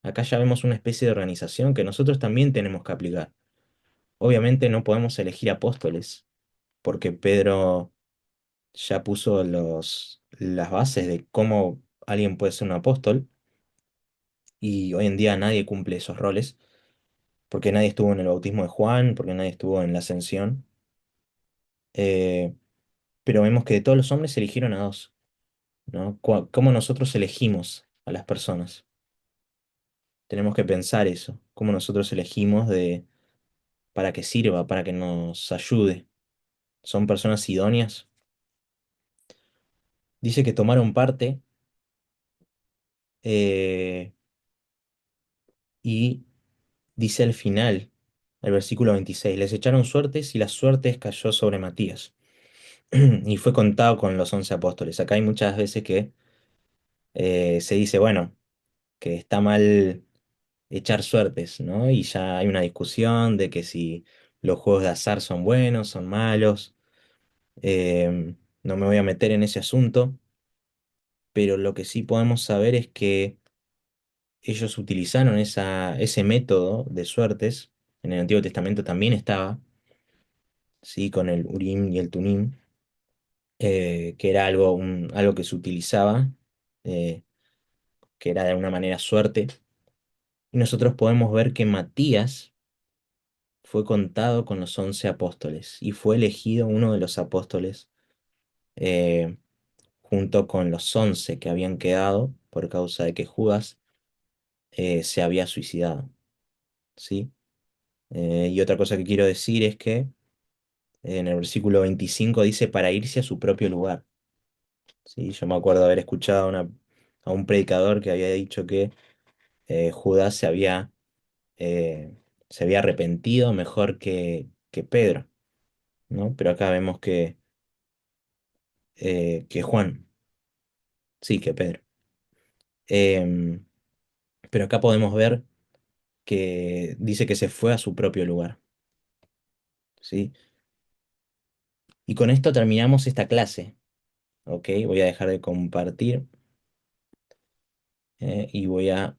Speaker 1: Acá ya vemos una especie de organización que nosotros también tenemos que aplicar. Obviamente no podemos elegir apóstoles, porque Pedro ya puso las bases de cómo alguien puede ser un apóstol, y hoy en día nadie cumple esos roles, porque nadie estuvo en el bautismo de Juan, porque nadie estuvo en la ascensión. Eh, pero vemos que de todos los hombres se eligieron a dos, ¿no? ¿Cómo nosotros elegimos a las personas? Tenemos que pensar eso, cómo nosotros elegimos para que sirva, para que nos ayude. ¿Son personas idóneas? Dice que tomaron parte eh, y dice al final, el versículo 26, les echaron suertes y la suerte cayó sobre Matías y fue contado con los 11 apóstoles. Acá hay muchas veces que se dice, bueno, que está mal echar suertes, ¿no? Y ya hay una discusión de que si los juegos de azar son buenos, son malos. No me voy a meter en ese asunto, pero lo que sí podemos saber es que ellos utilizaron ese método de suertes. En el Antiguo Testamento también estaba, ¿sí? Con el Urim y el Tumim, que era algo que se utilizaba, eh, que era de alguna manera suerte. Y nosotros podemos ver que Matías fue contado con los 11 apóstoles y fue elegido uno de los apóstoles eh, junto con los 11 que habían quedado por causa de que Judas se había suicidado, ¿sí? Y otra cosa que quiero decir es que en el versículo 25 dice para irse a su propio lugar, ¿sí? Yo me acuerdo de haber escuchado a un predicador que había dicho que Judas eh, se había arrepentido mejor que Pedro, ¿no? Pero acá vemos que Juan, sí, que Pedro. Em, pero acá podemos ver que dice que se fue a su propio lugar, ¿sí? Y con esto terminamos esta clase, ¿ok? Voy a dejar de compartir y voy a